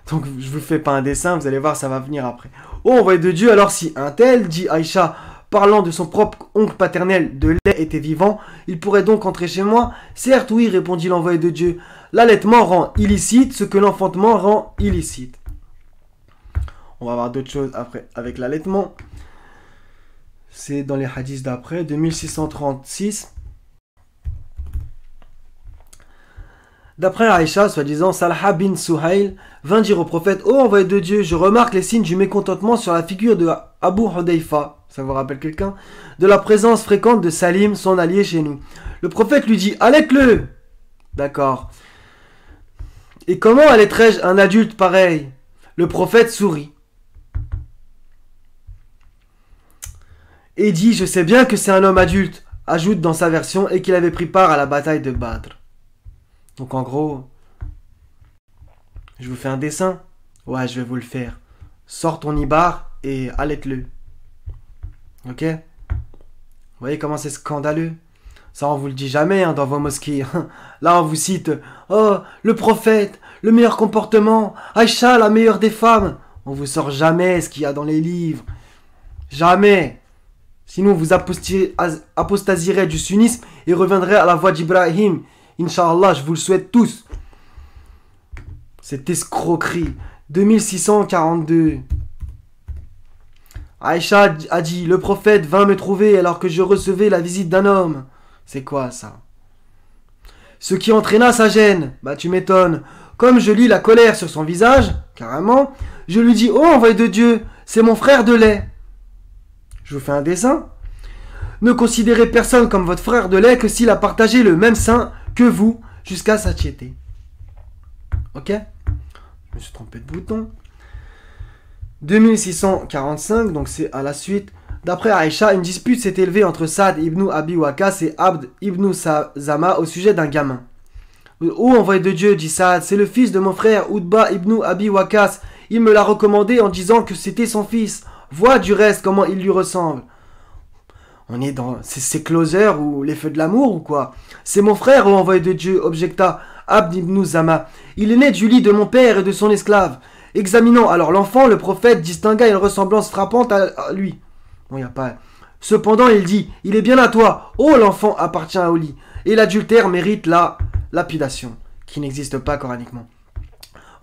Donc je vous fais pas un dessin, vous allez voir, ça va venir après. Oh, envoyé de Dieu, alors si un tel, dit Aïcha, parlant de son propre oncle paternel de lait était vivant, il pourrait donc entrer chez moi? Certes, oui, répondit l'envoyé de Dieu. L'allaitement rend illicite ce que l'enfantement rend illicite. On va voir d'autres choses après avec l'allaitement. C'est dans les hadiths d'après, 2636. D'après Aïcha, soi-disant, Salha bin Suhail vint dire au prophète, ô envoyé de Dieu, je remarque les signes du mécontentement sur la figure de Abu Hudayfa, ça vous rappelle quelqu'un, de la présence fréquente de Salim, son allié chez nous. Le prophète lui dit, allaite-le. D'accord. Et comment allaiterais-je un adulte pareil? Le prophète sourit. Et dit, je sais bien que c'est un homme adulte, ajoute dans sa version, et qu'il avait pris part à la bataille de Badr. Donc en gros, je vous fais un dessin. Ouais, je vais vous le faire. Sors ton ibar et allaite-le. Ok? Vous voyez comment c'est scandaleux? Ça, on vous le dit jamais hein, dans vos mosquées. Là, on vous cite, oh, le prophète, le meilleur comportement, Aïcha, la meilleure des femmes. On vous sort jamais ce qu'il y a dans les livres. Jamais. Sinon, vous apostasierez du sunnisme et reviendrez à la voie d'Ibrahim. Inch'Allah, je vous le souhaite tous. Cette escroquerie. 2642. Aïcha a dit, le prophète vint me trouver alors que je recevais la visite d'un homme. C'est quoi ça? Ce qui entraîna sa gêne. Bah tu m'étonnes. Comme je lis la colère sur son visage, carrément, je lui dis, oh envoyé de Dieu, c'est mon frère de lait. Je vous fais un dessin. Ne considérez personne comme votre frère de lait que s'il a partagé le même sein que vous jusqu'à satiété. Ok? Je me suis trompé de bouton. 2645, donc c'est à la suite. D'après Aïcha, une dispute s'est élevée entre Saad ibn Abi Waqas et Abd ibn Zama au sujet d'un gamin. Ô envoyé de Dieu, dit Saad, c'est le fils de mon frère Utba ibn Abi Waqas. Il me l'a recommandé en disant que c'était son fils. Vois du reste comment il lui ressemble. On est dans ces closers ou les feux de l'amour ou quoi? C'est mon frère, ô envoyé de Dieu, objecta Abd ibn Zama. Il est né du lit de mon père et de son esclave. Examinant alors l'enfant, le prophète distingua une ressemblance frappante à lui. Bon, y a pas. Cependant, il dit, il est bien à toi. Oh, l'enfant appartient au lit. Et l'adultère mérite la lapidation, qui n'existe pas coraniquement.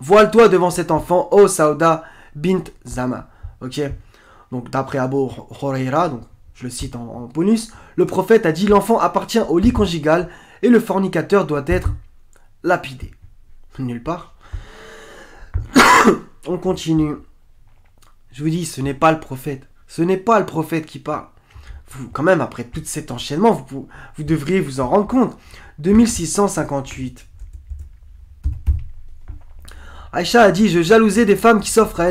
Voile-toi devant cet enfant, ô Saouda bint Zama. Ok. Donc, d'après Abu Huraira, donc je le cite en bonus, le prophète a dit, l'enfant appartient au lit conjugal et le fornicateur doit être lapidé. Nulle part. On continue. Je vous dis, ce n'est pas le prophète. Ce n'est pas le prophète qui parle. Vous, quand même, après tout cet enchaînement, vous devriez vous en rendre compte. 2658. Aïcha a dit, je jalousais des femmes qui s'offrent à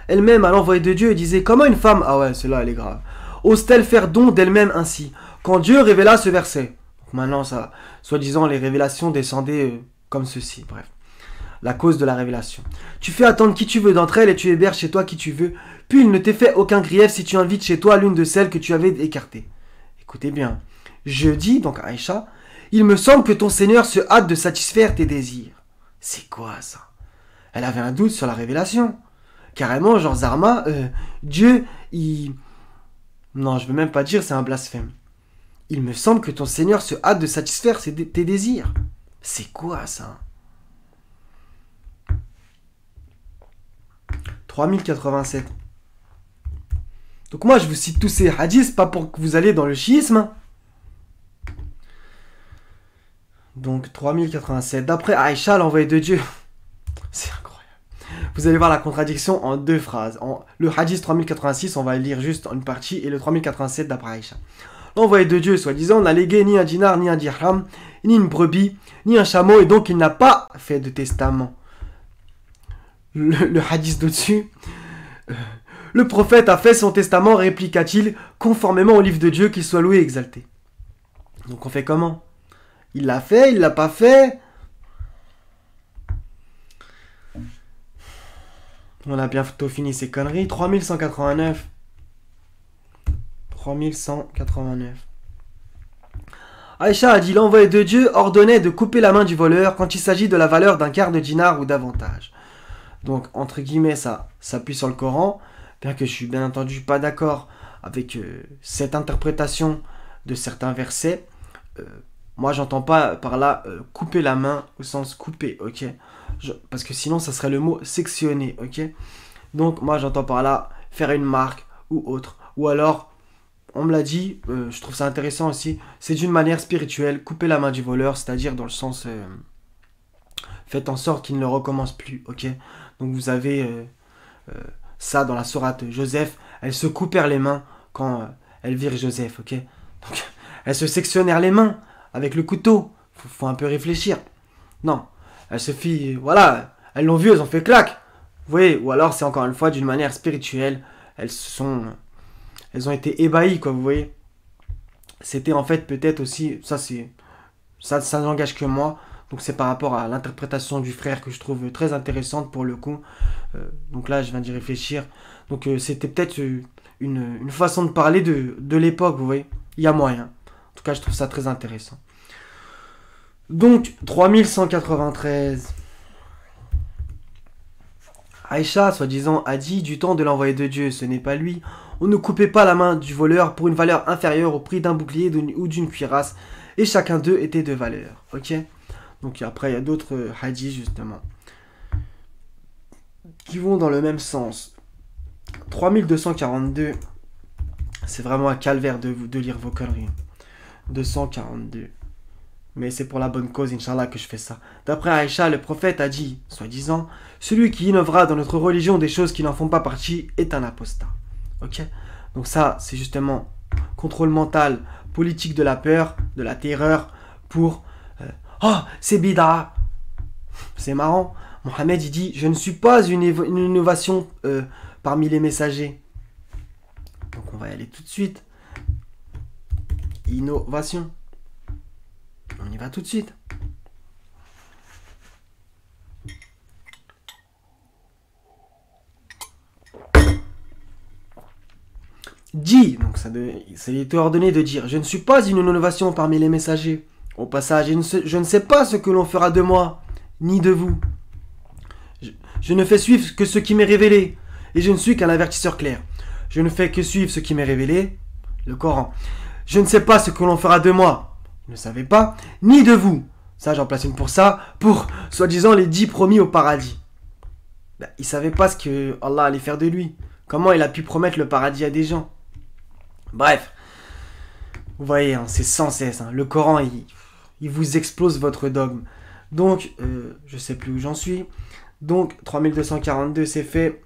elles-mêmes à l'envoyé de Dieu et disait, comment une femme, ah ouais, celle-là, elle est grave, ose-t-elle faire don d'elle-même ainsi? Quand Dieu révéla ce verset. Donc maintenant, ça, soi-disant, les révélations descendaient comme ceci, bref. La cause de la révélation. Tu fais attendre qui tu veux d'entre elles et tu héberges chez toi qui tu veux. Puis il ne t'est fait aucun grief si tu invites chez toi l'une de celles que tu avais écartées. Écoutez bien. Je dis, donc Aïcha, il me semble que ton Seigneur se hâte de satisfaire tes désirs. C'est quoi ça? Elle avait un doute sur la révélation. Carrément, genre Zarma, Dieu, il... Non, je veux même pas dire, c'est un blasphème. Il me semble que ton Seigneur se hâte de satisfaire tes désirs. C'est quoi ça? 3087. Donc moi je vous cite tous ces hadiths, pas pour que vous alliez dans le chiisme. Donc 3087. D'après Aïcha, l'envoyé de Dieu. C'est incroyable. Vous allez voir la contradiction en deux phrases. Le hadith 3086, on va lire juste une partie, et le 3087 d'après Aïcha. L'envoyé de Dieu, soi-disant, n'a légué ni un dinar, ni un dirham, ni une brebis, ni un chameau, et donc il n'a pas fait de testament. Le hadith d'au-dessus. Le prophète a fait son testament, répliqua-t-il, conformément au livre de Dieu, qu'il soit loué et exalté. Donc on fait comment? Il l'a fait, il l'a pas fait? On a bientôt fini ces conneries. 3189. 3189. Aïcha a dit, l'envoyé de Dieu ordonnait de couper la main du voleur quand il s'agit de la valeur d'un quart de dinar ou davantage. Donc, entre guillemets, ça s'appuie sur le Coran, bien que je suis bien entendu pas d'accord avec cette interprétation de certains versets. Moi, j'entends pas par là couper la main au sens couper, ok? Parce que sinon, ça serait le mot sectionner, ok? Donc, moi, j'entends par là faire une marque ou autre. Ou alors, on me l'a dit, je trouve ça intéressant aussi, c'est d'une manière spirituelle, couper la main du voleur, c'est-à-dire dans le sens... faites en sorte qu'il ne le recommence plus, ok? Donc vous avez ça dans la sourate Joseph, elles se coupèrent les mains quand elles virent Joseph, ok? Donc elles se sectionnèrent les mains avec le couteau, faut un peu réfléchir. Non, elles se fit, voilà, elles l'ont vu, elles ont fait clac. Vous voyez, ou alors c'est encore une fois d'une manière spirituelle, elles ont été ébahies, quoi, vous voyez? C'était en fait peut-être aussi, ça n'engage que moi. Donc c'est par rapport à l'interprétation du frère que je trouve très intéressante pour le coup. Donc là, je viens d'y réfléchir. Donc c'était peut-être une façon de parler de l'époque, vous voyez. Il y a moyen. En tout cas, je trouve ça très intéressant. Donc, 3193. Aïcha, soi-disant, a dit du temps de l'envoyé de Dieu, ce n'est pas lui. On ne coupait pas la main du voleur pour une valeur inférieure au prix d'un bouclier ou d'une cuirasse. Et chacun d'eux était de valeur. Ok ? Donc après, il y a d'autres hadiths, justement, qui vont dans le même sens. 3242. C'est vraiment un calvaire de lire vos conneries. 242. Mais c'est pour la bonne cause, Inch'Allah, que je fais ça. D'après Aïcha, le prophète a dit, soi-disant, celui qui innovera dans notre religion des choses qui n'en font pas partie est un apostat. Ok? Donc ça, c'est justement contrôle mental, politique de la peur, de la terreur, pour... oh, c'est bida. C'est marrant. Mohammed, il dit, je ne suis pas une innovation parmi les messagers. Donc on va y aller tout de suite. Innovation. On y va tout de suite. Dit, donc ça lui était ordonné de dire, je ne suis pas une innovation parmi les messagers. Au passage, je ne sais pas ce que l'on fera de moi, ni de vous. Je ne fais suivre que ce qui m'est révélé, et je ne suis qu'un avertisseur clair. Je ne fais que suivre ce qui m'est révélé, le Coran. Je ne sais pas ce que l'on fera de moi, ne savez pas, ni de vous. Ça, j'en place une pour ça, pour, soi-disant, les 10 promis au paradis. Ben, il ne savait pas ce que Allah allait faire de lui. Comment il a pu promettre le paradis à des gens. Bref, vous voyez, hein, c'est sans cesse. Hein, le Coran, il vous explose votre dogme. Donc, je ne sais plus où j'en suis. Donc, 3242, c'est fait.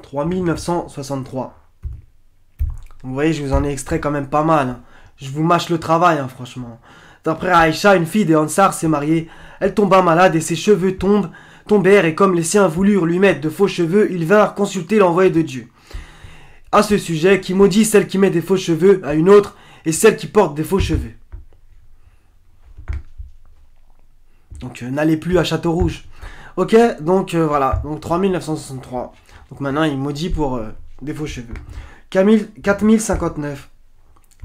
3963. Vous voyez, je vous en ai extrait quand même pas mal. Hein. Je vous mâche le travail, hein, franchement. D'après Aïcha, une fille des Ansar s'est mariée. Elle tomba malade et ses cheveux tombèrent et comme les siens voulurent lui mettre de faux cheveux, ils vinrent consulter l'envoyé de Dieu. À ce sujet, qui maudit celle qui met des faux cheveux à une autre et celle qui porte des faux cheveux. Donc n'allez plus à Château-Rouge. Ok, donc voilà, donc 3963. Donc maintenant il maudit pour des faux cheveux. 4059.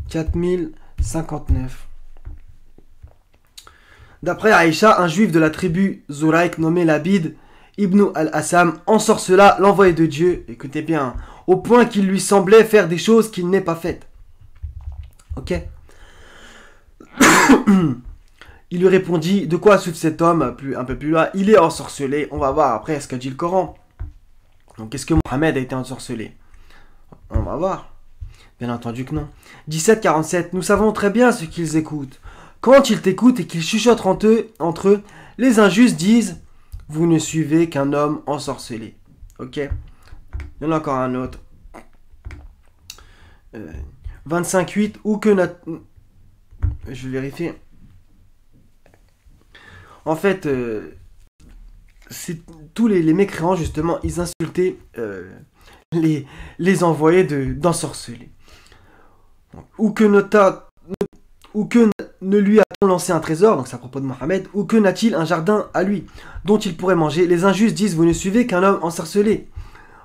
4059. D'après Aïcha, un juif de la tribu Zouraïk nommé Labid Ibn al-Assam ensorcela l'envoyé de Dieu, écoutez bien, au point qu'il lui semblait faire des choses qu'il n'est pas faites. Ok. Il lui répondit, de quoi souffre cet homme, un peu plus loin, il est ensorcelé. On va voir après ce qu'a dit le Coran. Donc est-ce que Mohammed a été ensorcelé? On va voir. Bien entendu que non. 1747, nous savons très bien ce qu'ils écoutent. Quand ils t'écoutent et qu'ils chuchotent entre eux, les injustes disent, vous ne suivez qu'un homme ensorcelé. Ok. Il y en a encore un autre. 25.8, ou que je vais vérifier. En fait, tous les mécréants, justement, ils insultaient les envoyés d'ensorceler. Ou que ne lui a-t-on lancé un trésor, donc c'est à propos de Mohammed, ou que n'a-t-il un jardin à lui, dont il pourrait manger. Les injustes disent, vous ne suivez qu'un homme ensorcelé.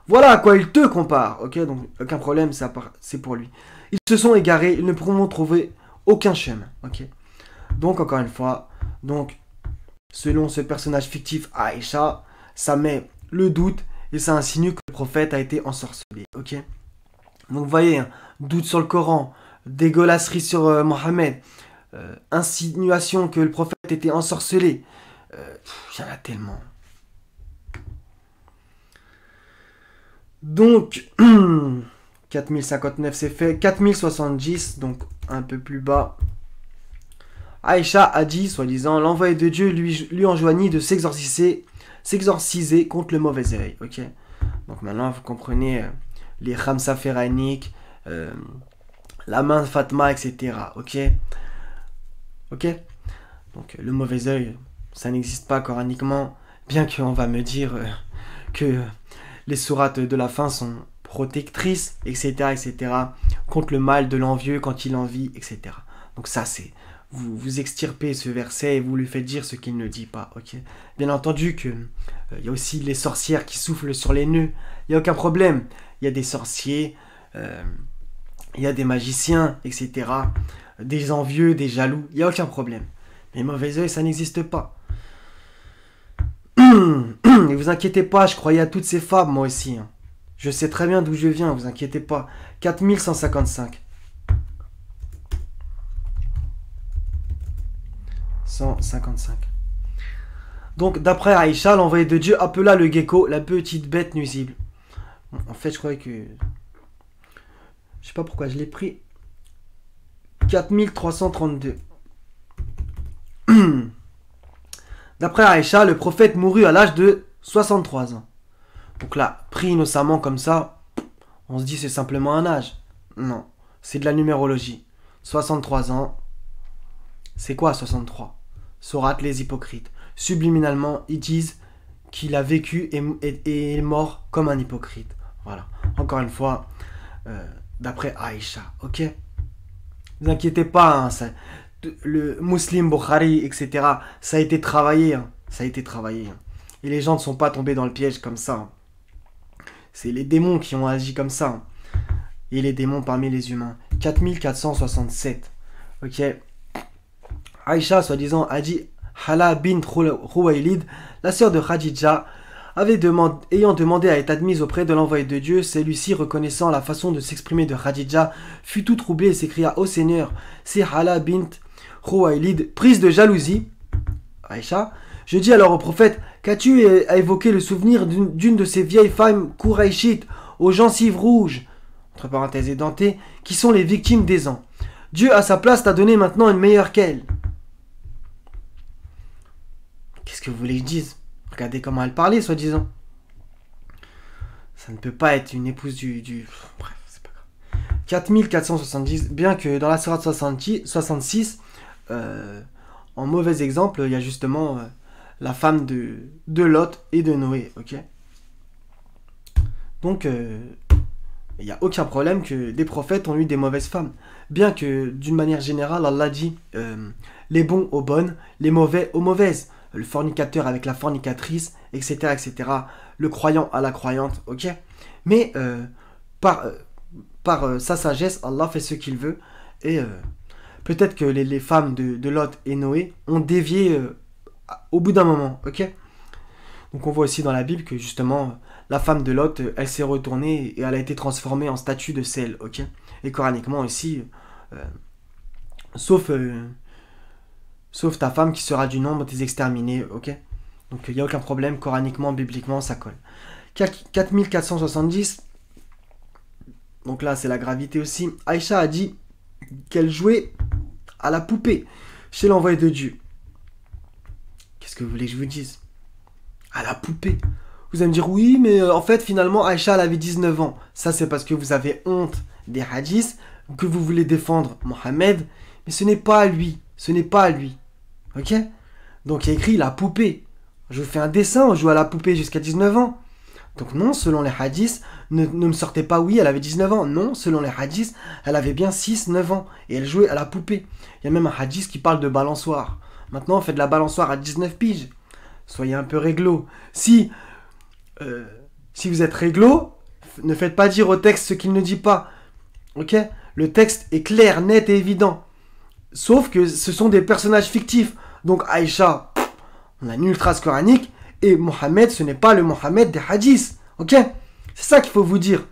Voilà à quoi il te compare, ok, donc aucun problème, c'est pour lui. Ils se sont égarés, ils ne pourront trouver aucun chemin, ok. Donc encore une fois, donc selon ce personnage fictif Aïcha, ça met le doute et ça insinue que le prophète a été ensorcelé, ok. Donc vous voyez, hein, doute sur le Coran, dégueulasserie sur Mohammed, insinuation que le prophète était ensorcelé, il y en a tellement. Donc, 4059 c'est fait. 4070, donc un peu plus bas. Aïcha a dit, soi-disant, l'envoyé de Dieu lui enjoignit de s'exorciser contre le mauvais œil. Ok. Donc maintenant, vous comprenez les Khamsa Ferranik, la main de Fatma, etc. Ok. Ok. Donc le mauvais œil, ça n'existe pas coraniquement, bien qu'on va me dire que les sourates de la fin sont protectrices, etc., etc., contre le mal de l'envieux quand il envie, etc. Donc ça, c'est... Vous extirpez ce verset et vous lui faites dire ce qu'il ne dit pas, ok. Bien entendu que y a aussi les sorcières qui soufflent sur les nœuds, il n'y a aucun problème. Il y a des sorciers, il y a des magiciens, etc., des envieux, des jaloux, il n'y a aucun problème. Mais mauvais œil, ça n'existe pas. Ne vous inquiétez pas, je croyais à toutes ces fables, moi aussi. Hein. Je sais très bien d'où je viens, vous inquiétez pas. 4155. 155. Donc, d'après Aïcha, l'envoyé de Dieu appela le gecko la petite bête nuisible. Bon, en fait, je croyais que... Je sais pas pourquoi je l'ai pris. 4332. D'après Aïcha, le prophète mourut à l'âge de 63 ans. Donc là, pris innocemment comme ça, on se dit c'est simplement un âge. Non, c'est de la numérologie. 63 ans, c'est quoi 63? sourate les hypocrites. Subliminalement, ils disent qu'il a vécu et est mort comme un hypocrite. Voilà. Encore une fois, d'après Aïcha. Ok? Ne vous inquiétez pas, hein, le Muslim, Bukhari, etc. Ça a été travaillé. Hein, ça a été travaillé. Hein. Et les gens ne sont pas tombés dans le piège comme ça. Hein. C'est les démons qui ont agi comme ça. Hein. Et les démons parmi les humains. 4467. Ok. Aïcha, soi-disant, a dit Hala bint Khuwaylid, la sœur de Khadija, ayant demandé à être admise auprès de l'envoyé de Dieu, celui-ci, reconnaissant la façon de s'exprimer de Khadija, fut tout troublé et s'écria: Ô Seigneur, c'est Hala bint Khuwaylid, prise de jalousie. Aïcha, je dis alors au prophète: qu'as-tu à évoquer le souvenir d'une de ces vieilles femmes Kouraïchites aux gencives rouges, entre parenthèses édentées, qui sont les victimes des ans. Dieu à sa place t'a donné maintenant une meilleure qu'elle. Qu'est-ce que vous voulez que je dise? Regardez comment elle parlait, soi-disant. Ça ne peut pas être une épouse du... Bref, c'est pas grave. 4470, bien que dans la sourate 66, en mauvais exemple, il y a justement la femme de Lot et de Noé, ok? Donc, il n'y a aucun problème que des prophètes ont eu des mauvaises femmes. Bien que, d'une manière générale, Allah dit les bons aux bonnes, les mauvais aux mauvaises. Le fornicateur avec la fornicatrice, etc., etc. Le croyant à la croyante, ok? Mais par sa sagesse, Allah fait ce qu'il veut. Et peut-être que les femmes de Lot et Noé ont dévié au bout d'un moment, ok? Donc on voit aussi dans la Bible que justement, la femme de Lot, elle s'est retournée et elle a été transformée en statue de sel, ok? Et coraniquement aussi, sauf ta femme qui sera du nombre des exterminés, ok? Donc il n'y a aucun problème, coraniquement, bibliquement, ça colle. 4470, donc là c'est la gravité aussi. Aïcha a dit qu'elle jouait à la poupée chez l'envoyé de Dieu. Qu'est-ce que vous voulez que je vous dise? À la poupée. Vous allez me dire, oui, mais en fait, finalement, Aïcha, elle avait 19 ans. Ça, c'est parce que vous avez honte des hadiths, que vous voulez défendre Mohammed, mais ce n'est pas à lui. Ce n'est pas à lui. Ok? Donc, il y a écrit la poupée. Je vous fais un dessin, on joue à la poupée jusqu'à 19 ans. Donc, non, selon les hadiths, ne me sortez pas, oui, elle avait 19 ans. Non, selon les hadiths, elle avait bien 6, 9 ans. Et elle jouait à la poupée. Il y a même un hadith qui parle de balançoire. Maintenant, on fait de la balançoire à 19 piges. Soyez un peu réglo. Si vous êtes réglo, ne faites pas dire au texte ce qu'il ne dit pas. Ok? Le texte est clair, net et évident. Sauf que ce sont des personnages fictifs. Donc Aïcha, on a une ultra coranique. Et Mohammed, ce n'est pas le Mohammed des hadiths. Ok? C'est ça qu'il faut vous dire.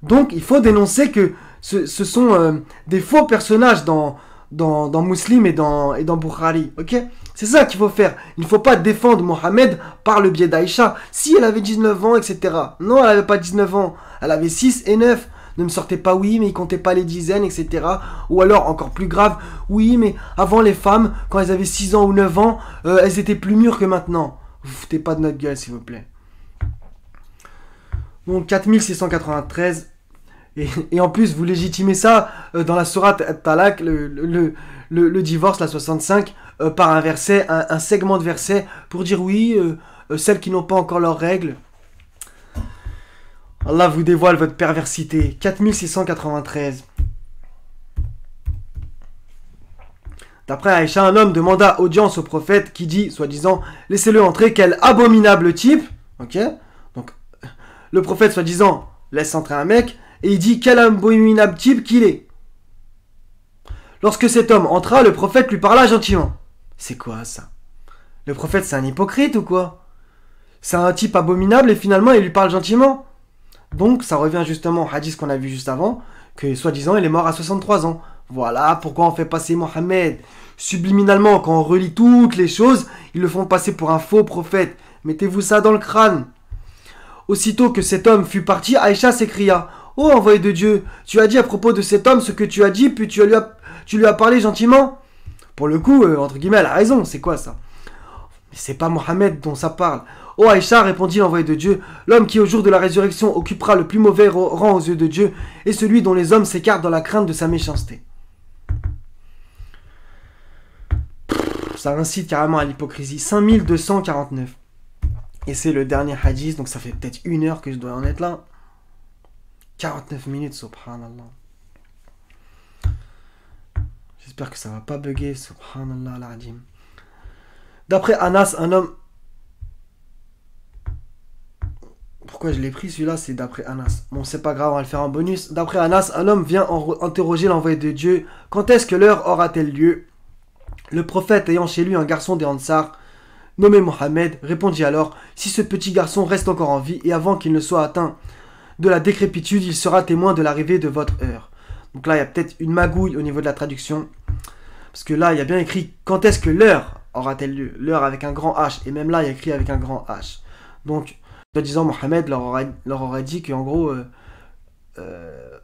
Donc il faut dénoncer que ce sont des faux personnages dans Muslim et dans Bukhari. Ok? C'est ça qu'il faut faire. Il ne faut pas défendre Mohammed par le biais d'Aïcha. Si elle avait 19 ans, etc. Non, elle n'avait pas 19 ans. Elle avait 6 et 9. Ne me sortez pas, oui, mais il comptait pas les dizaines, etc. Ou alors, encore plus grave, oui, mais avant les femmes, quand elles avaient 6 ans ou 9 ans, elles étaient plus mûres que maintenant. Vous foutez pas de notre gueule, s'il vous plaît. Donc, 4693. Et en plus, vous légitimez ça dans la sourate Talak, le divorce, la 65, par un verset, un segment de verset, pour dire oui, celles qui n'ont pas encore leurs règles. Allah vous dévoile votre perversité. 4693. D'après Aïcha, un homme demanda audience au prophète qui dit, soi-disant, laissez-le entrer, quel abominable type. Ok? Donc, le prophète, soi-disant, laisse entrer un mec, et il dit, quel abominable type qu'il est. Lorsque cet homme entra, le prophète lui parla gentiment. C'est quoi ça? Le prophète, c'est un hypocrite ou quoi? C'est un type abominable et finalement, il lui parle gentiment. Donc, ça revient justement au hadith qu'on a vu juste avant, que soi-disant, il est mort à 63 ans. Voilà pourquoi on fait passer Mohammed. Subliminalement, quand on relit toutes les choses, ils le font passer pour un faux prophète. Mettez-vous ça dans le crâne. Aussitôt que cet homme fut parti, Aïcha s'écria, « Oh, envoyé de Dieu, tu as dit à propos de cet homme ce que tu as dit, puis tu lui as parlé gentiment ?» Pour le coup, entre guillemets, elle a raison, c'est quoi ça? Mais c'est pas Mohammed dont ça parle. « Oh Aïcha, répondit l'envoyé de Dieu, l'homme qui au jour de la résurrection occupera le plus mauvais rang aux yeux de Dieu est celui dont les hommes s'écartent dans la crainte de sa méchanceté. » ça incite carrément à l'hypocrisie. 5249. Et c'est le dernier hadith, donc ça fait peut-être 1 heure que je dois en être là. 49 minutes, subhanallah. J'espère que ça va pas bugger, subhanallah al-adim. D'après Anas, un homme... Pourquoi je l'ai pris celui-là? C'est d'après Anas. Bon, c'est pas grave, on va le faire en bonus. D'après Anas, un homme vient interroger l'envoyé de Dieu. Quand est-ce que l'heure aura-t-elle lieu? Le prophète, ayant chez lui un garçon des Ansar, nommé Mohammed, répondit alors: si ce petit garçon reste encore en vie et avant qu'il ne soit atteint de la décrépitude, il sera témoin de l'arrivée de votre heure. Donc là, il y a peut-être une magouille au niveau de la traduction. Parce que là, il y a bien écrit quand est-ce que l'heure aura-t-elle lieu? L'heure avec un grand H. Et même là, il y a écrit avec un grand H. Donc, en disant, Mohammed leur aurait dit qu'en gros,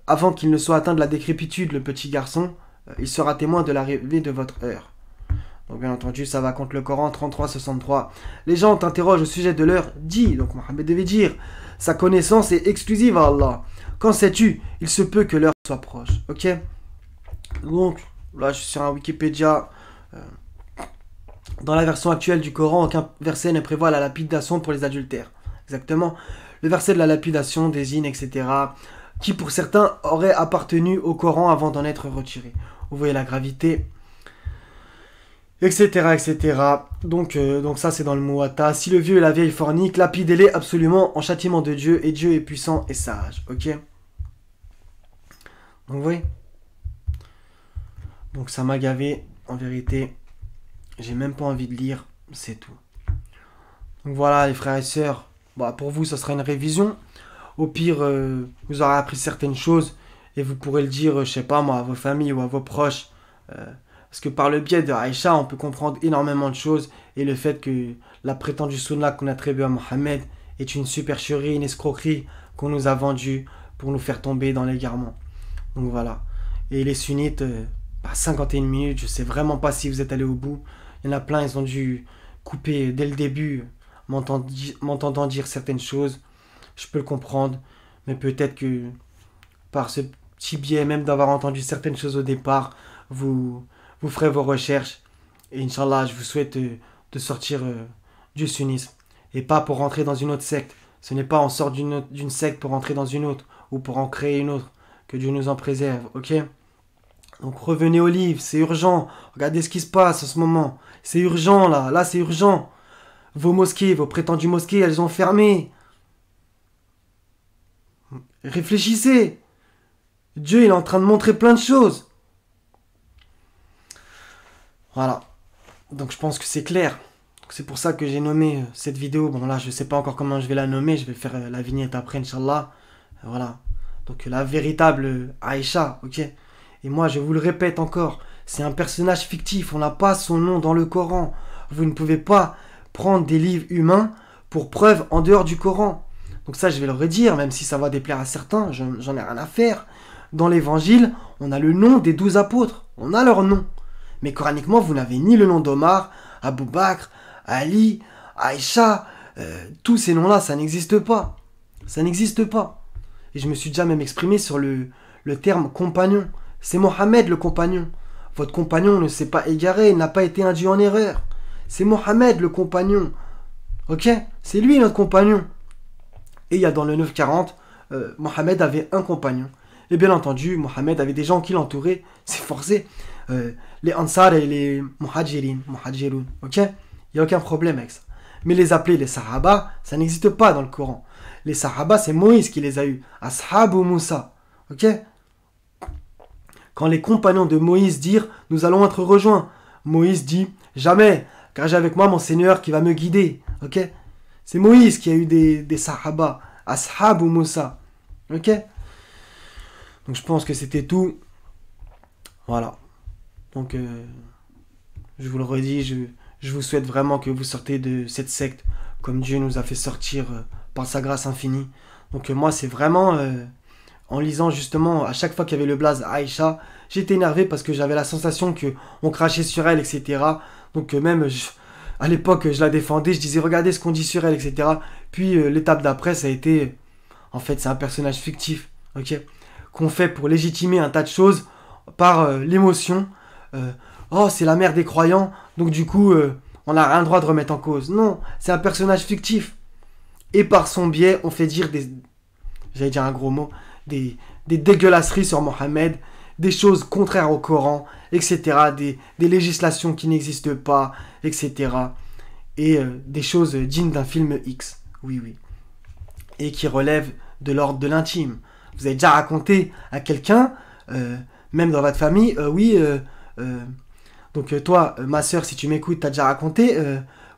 avant qu'il ne soit atteint de la décrépitude, le petit garçon, il sera témoin de l'arrivée de votre heure. Donc bien entendu, ça va contre le Coran 33-63. Les gens t'interrogent au sujet de l'heure. Dis, donc Mohammed devait dire, sa connaissance est exclusive à Allah. Qu'en sais-tu? Il se peut que l'heure soit proche. Ok? Donc, là je suis sur un Wikipédia. Dans la version actuelle du Coran, aucun verset ne prévoit la lapidation pour les adultères. Exactement. Le verset de la lapidation désigne, etc., qui pour certains aurait appartenu au Coran avant d'en être retiré. Vous voyez la gravité, etc., etc. Donc ça c'est dans le Muwatta. Si le vieux et la vieille forniquent, lapidez-les absolument en châtiment de Dieu, et Dieu est puissant et sage. Ok? Donc vous voyez? Donc ça m'a gavé, en vérité. J'ai même pas envie de lire, c'est tout. Donc voilà les frères et sœurs. Bah, pour vous, ça sera une révision. Au pire, vous aurez appris certaines choses et vous pourrez le dire, je sais pas moi, à vos familles ou à vos proches. Parce que par le biais de Aïcha, on peut comprendre énormément de choses. Et le fait que la prétendue sunna qu'on attribue à Mohammed est une supercherie, une escroquerie qu'on nous a vendue pour nous faire tomber dans l'égarement. Donc voilà. Et les sunnites, 51 minutes, je sais vraiment pas si vous êtes allés au bout. Il y en a plein, ils ont dû couper dès le début, m'entendant dire certaines choses. Je peux le comprendre, mais peut-être que par ce petit biais, même d'avoir entendu certaines choses au départ, vous ferez vos recherches. Et Inch'Allah, je vous souhaite de sortir du sunnisme. Et pas pour rentrer dans une autre secte. Ce n'est pas on sort d'une secte pour rentrer dans une autre, ou pour en créer une autre. Que Dieu nous en préserve, ok? Donc revenez au livre, c'est urgent. Regardez ce qui se passe en ce moment. C'est urgent là c'est urgent. Vos mosquées, vos prétendues mosquées, elles ont fermé. Réfléchissez. Dieu, il est en train de montrer plein de choses. Voilà. Donc je pense que c'est clair. C'est pour ça que j'ai nommé cette vidéo. Bon là, je ne sais pas encore comment je vais la nommer. Je vais faire la vignette après, Inch'Allah. Voilà. Donc la véritable Aïcha, ok? Et moi, je vous le répète encore, c'est un personnage fictif. On n'a pas son nom dans le Coran. Vous ne pouvez pas prendre des livres humains pour preuve en dehors du Coran. Donc ça, je vais le redire, même si ça va déplaire à certains, j'en ai rien à faire. Dans l'évangile, on a le nom des 12 apôtres. On a leur nom. Mais coraniquement, vous n'avez ni le nom d'Omar, Abou Bakr, Ali, Aïcha. Tous ces noms-là, ça n'existe pas. Ça n'existe pas. Et je me suis déjà même exprimé sur le terme compagnon. C'est Mohammed le compagnon. Votre compagnon ne s'est pas égaré, n'a pas été induit en erreur. C'est Mohammed le compagnon. Ok? C'est lui notre compagnon. Et il y a dans le 940, Mohammed avait un compagnon. Et bien entendu, Mohammed avait des gens qui l'entouraient. C'est forcé. Les Ansar et les Muhajiroun. Ok? Il n'y a aucun problème avec ça. Mais les appeler les Sahaba, ça n'existe pas dans le Coran. Les Sahaba, c'est Moïse qui les a eus. Ashabu Moussa. Ok? Quand les compagnons de Moïse dirent « Nous allons être rejoints », Moïse dit « Jamais, car j'ai avec moi mon Seigneur qui va me guider. » Ok? C'est Moïse qui a eu des Sahaba. Ashab ou Moussa. Ok? Donc je pense que c'était tout. Voilà. Donc je vous le redis, je vous souhaite vraiment que vous sortez de cette secte comme Dieu nous a fait sortir par sa grâce infinie. Donc moi c'est vraiment... en lisant justement, à chaque fois qu'il y avait le blaze Aïcha, j'étais énervé parce que j'avais la sensation qu'on crachait sur elle, etc. Donc même, à l'époque, je la défendais, je disais, regardez ce qu'on dit sur elle, etc. Puis l'étape d'après, ça a été, en fait, c'est un personnage fictif, ok, qu'on fait pour légitimer un tas de choses par l'émotion. Oh, c'est la mère des croyants, Donc du coup, on n'a rien le droit de remettre en cause. Non, c'est un personnage fictif. Et par son biais, on fait dire j'allais dire un gros mot, des dégueulasseries sur Mohammed, des choses contraires au Coran, etc. Des législations qui n'existent pas, etc. Et des choses dignes d'un film X. Oui, oui. Et qui relèvent de l'ordre de l'intime. Vous avez déjà raconté à quelqu'un, même dans votre famille, donc toi, ma soeur, si tu m'écoutes, t'as déjà raconté,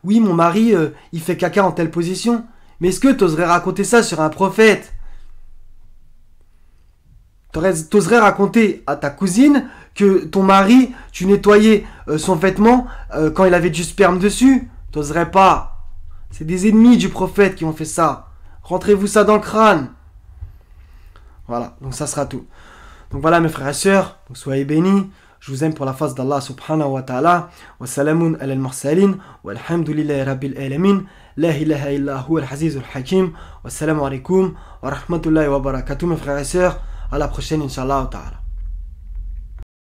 oui, mon mari, il fait caca en telle position. Mais est-ce que t'oserais raconter ça sur un prophète? T'oserais raconter à ta cousine que ton mari, tu nettoyais son vêtement quand il avait du sperme dessus? T'oserais pas. C'est des ennemis du prophète qui ont fait ça. Rentrez-vous ça dans le crâne. Voilà, donc ça sera tout. Donc voilà mes frères et sœurs, donc soyez bénis. Je vous aime pour la face d'Allah subhanahu wa ta'ala. Wa salamun ala al-mursalin. Wa alhamdulillahi rabbil alamin. La ilaha illa huwa al-azizul hakim. Wa salamu alaikum wa rahmatullahi wa barakatuh mes frères et sœurs. À la prochaine, Inch'Allah ta'ala.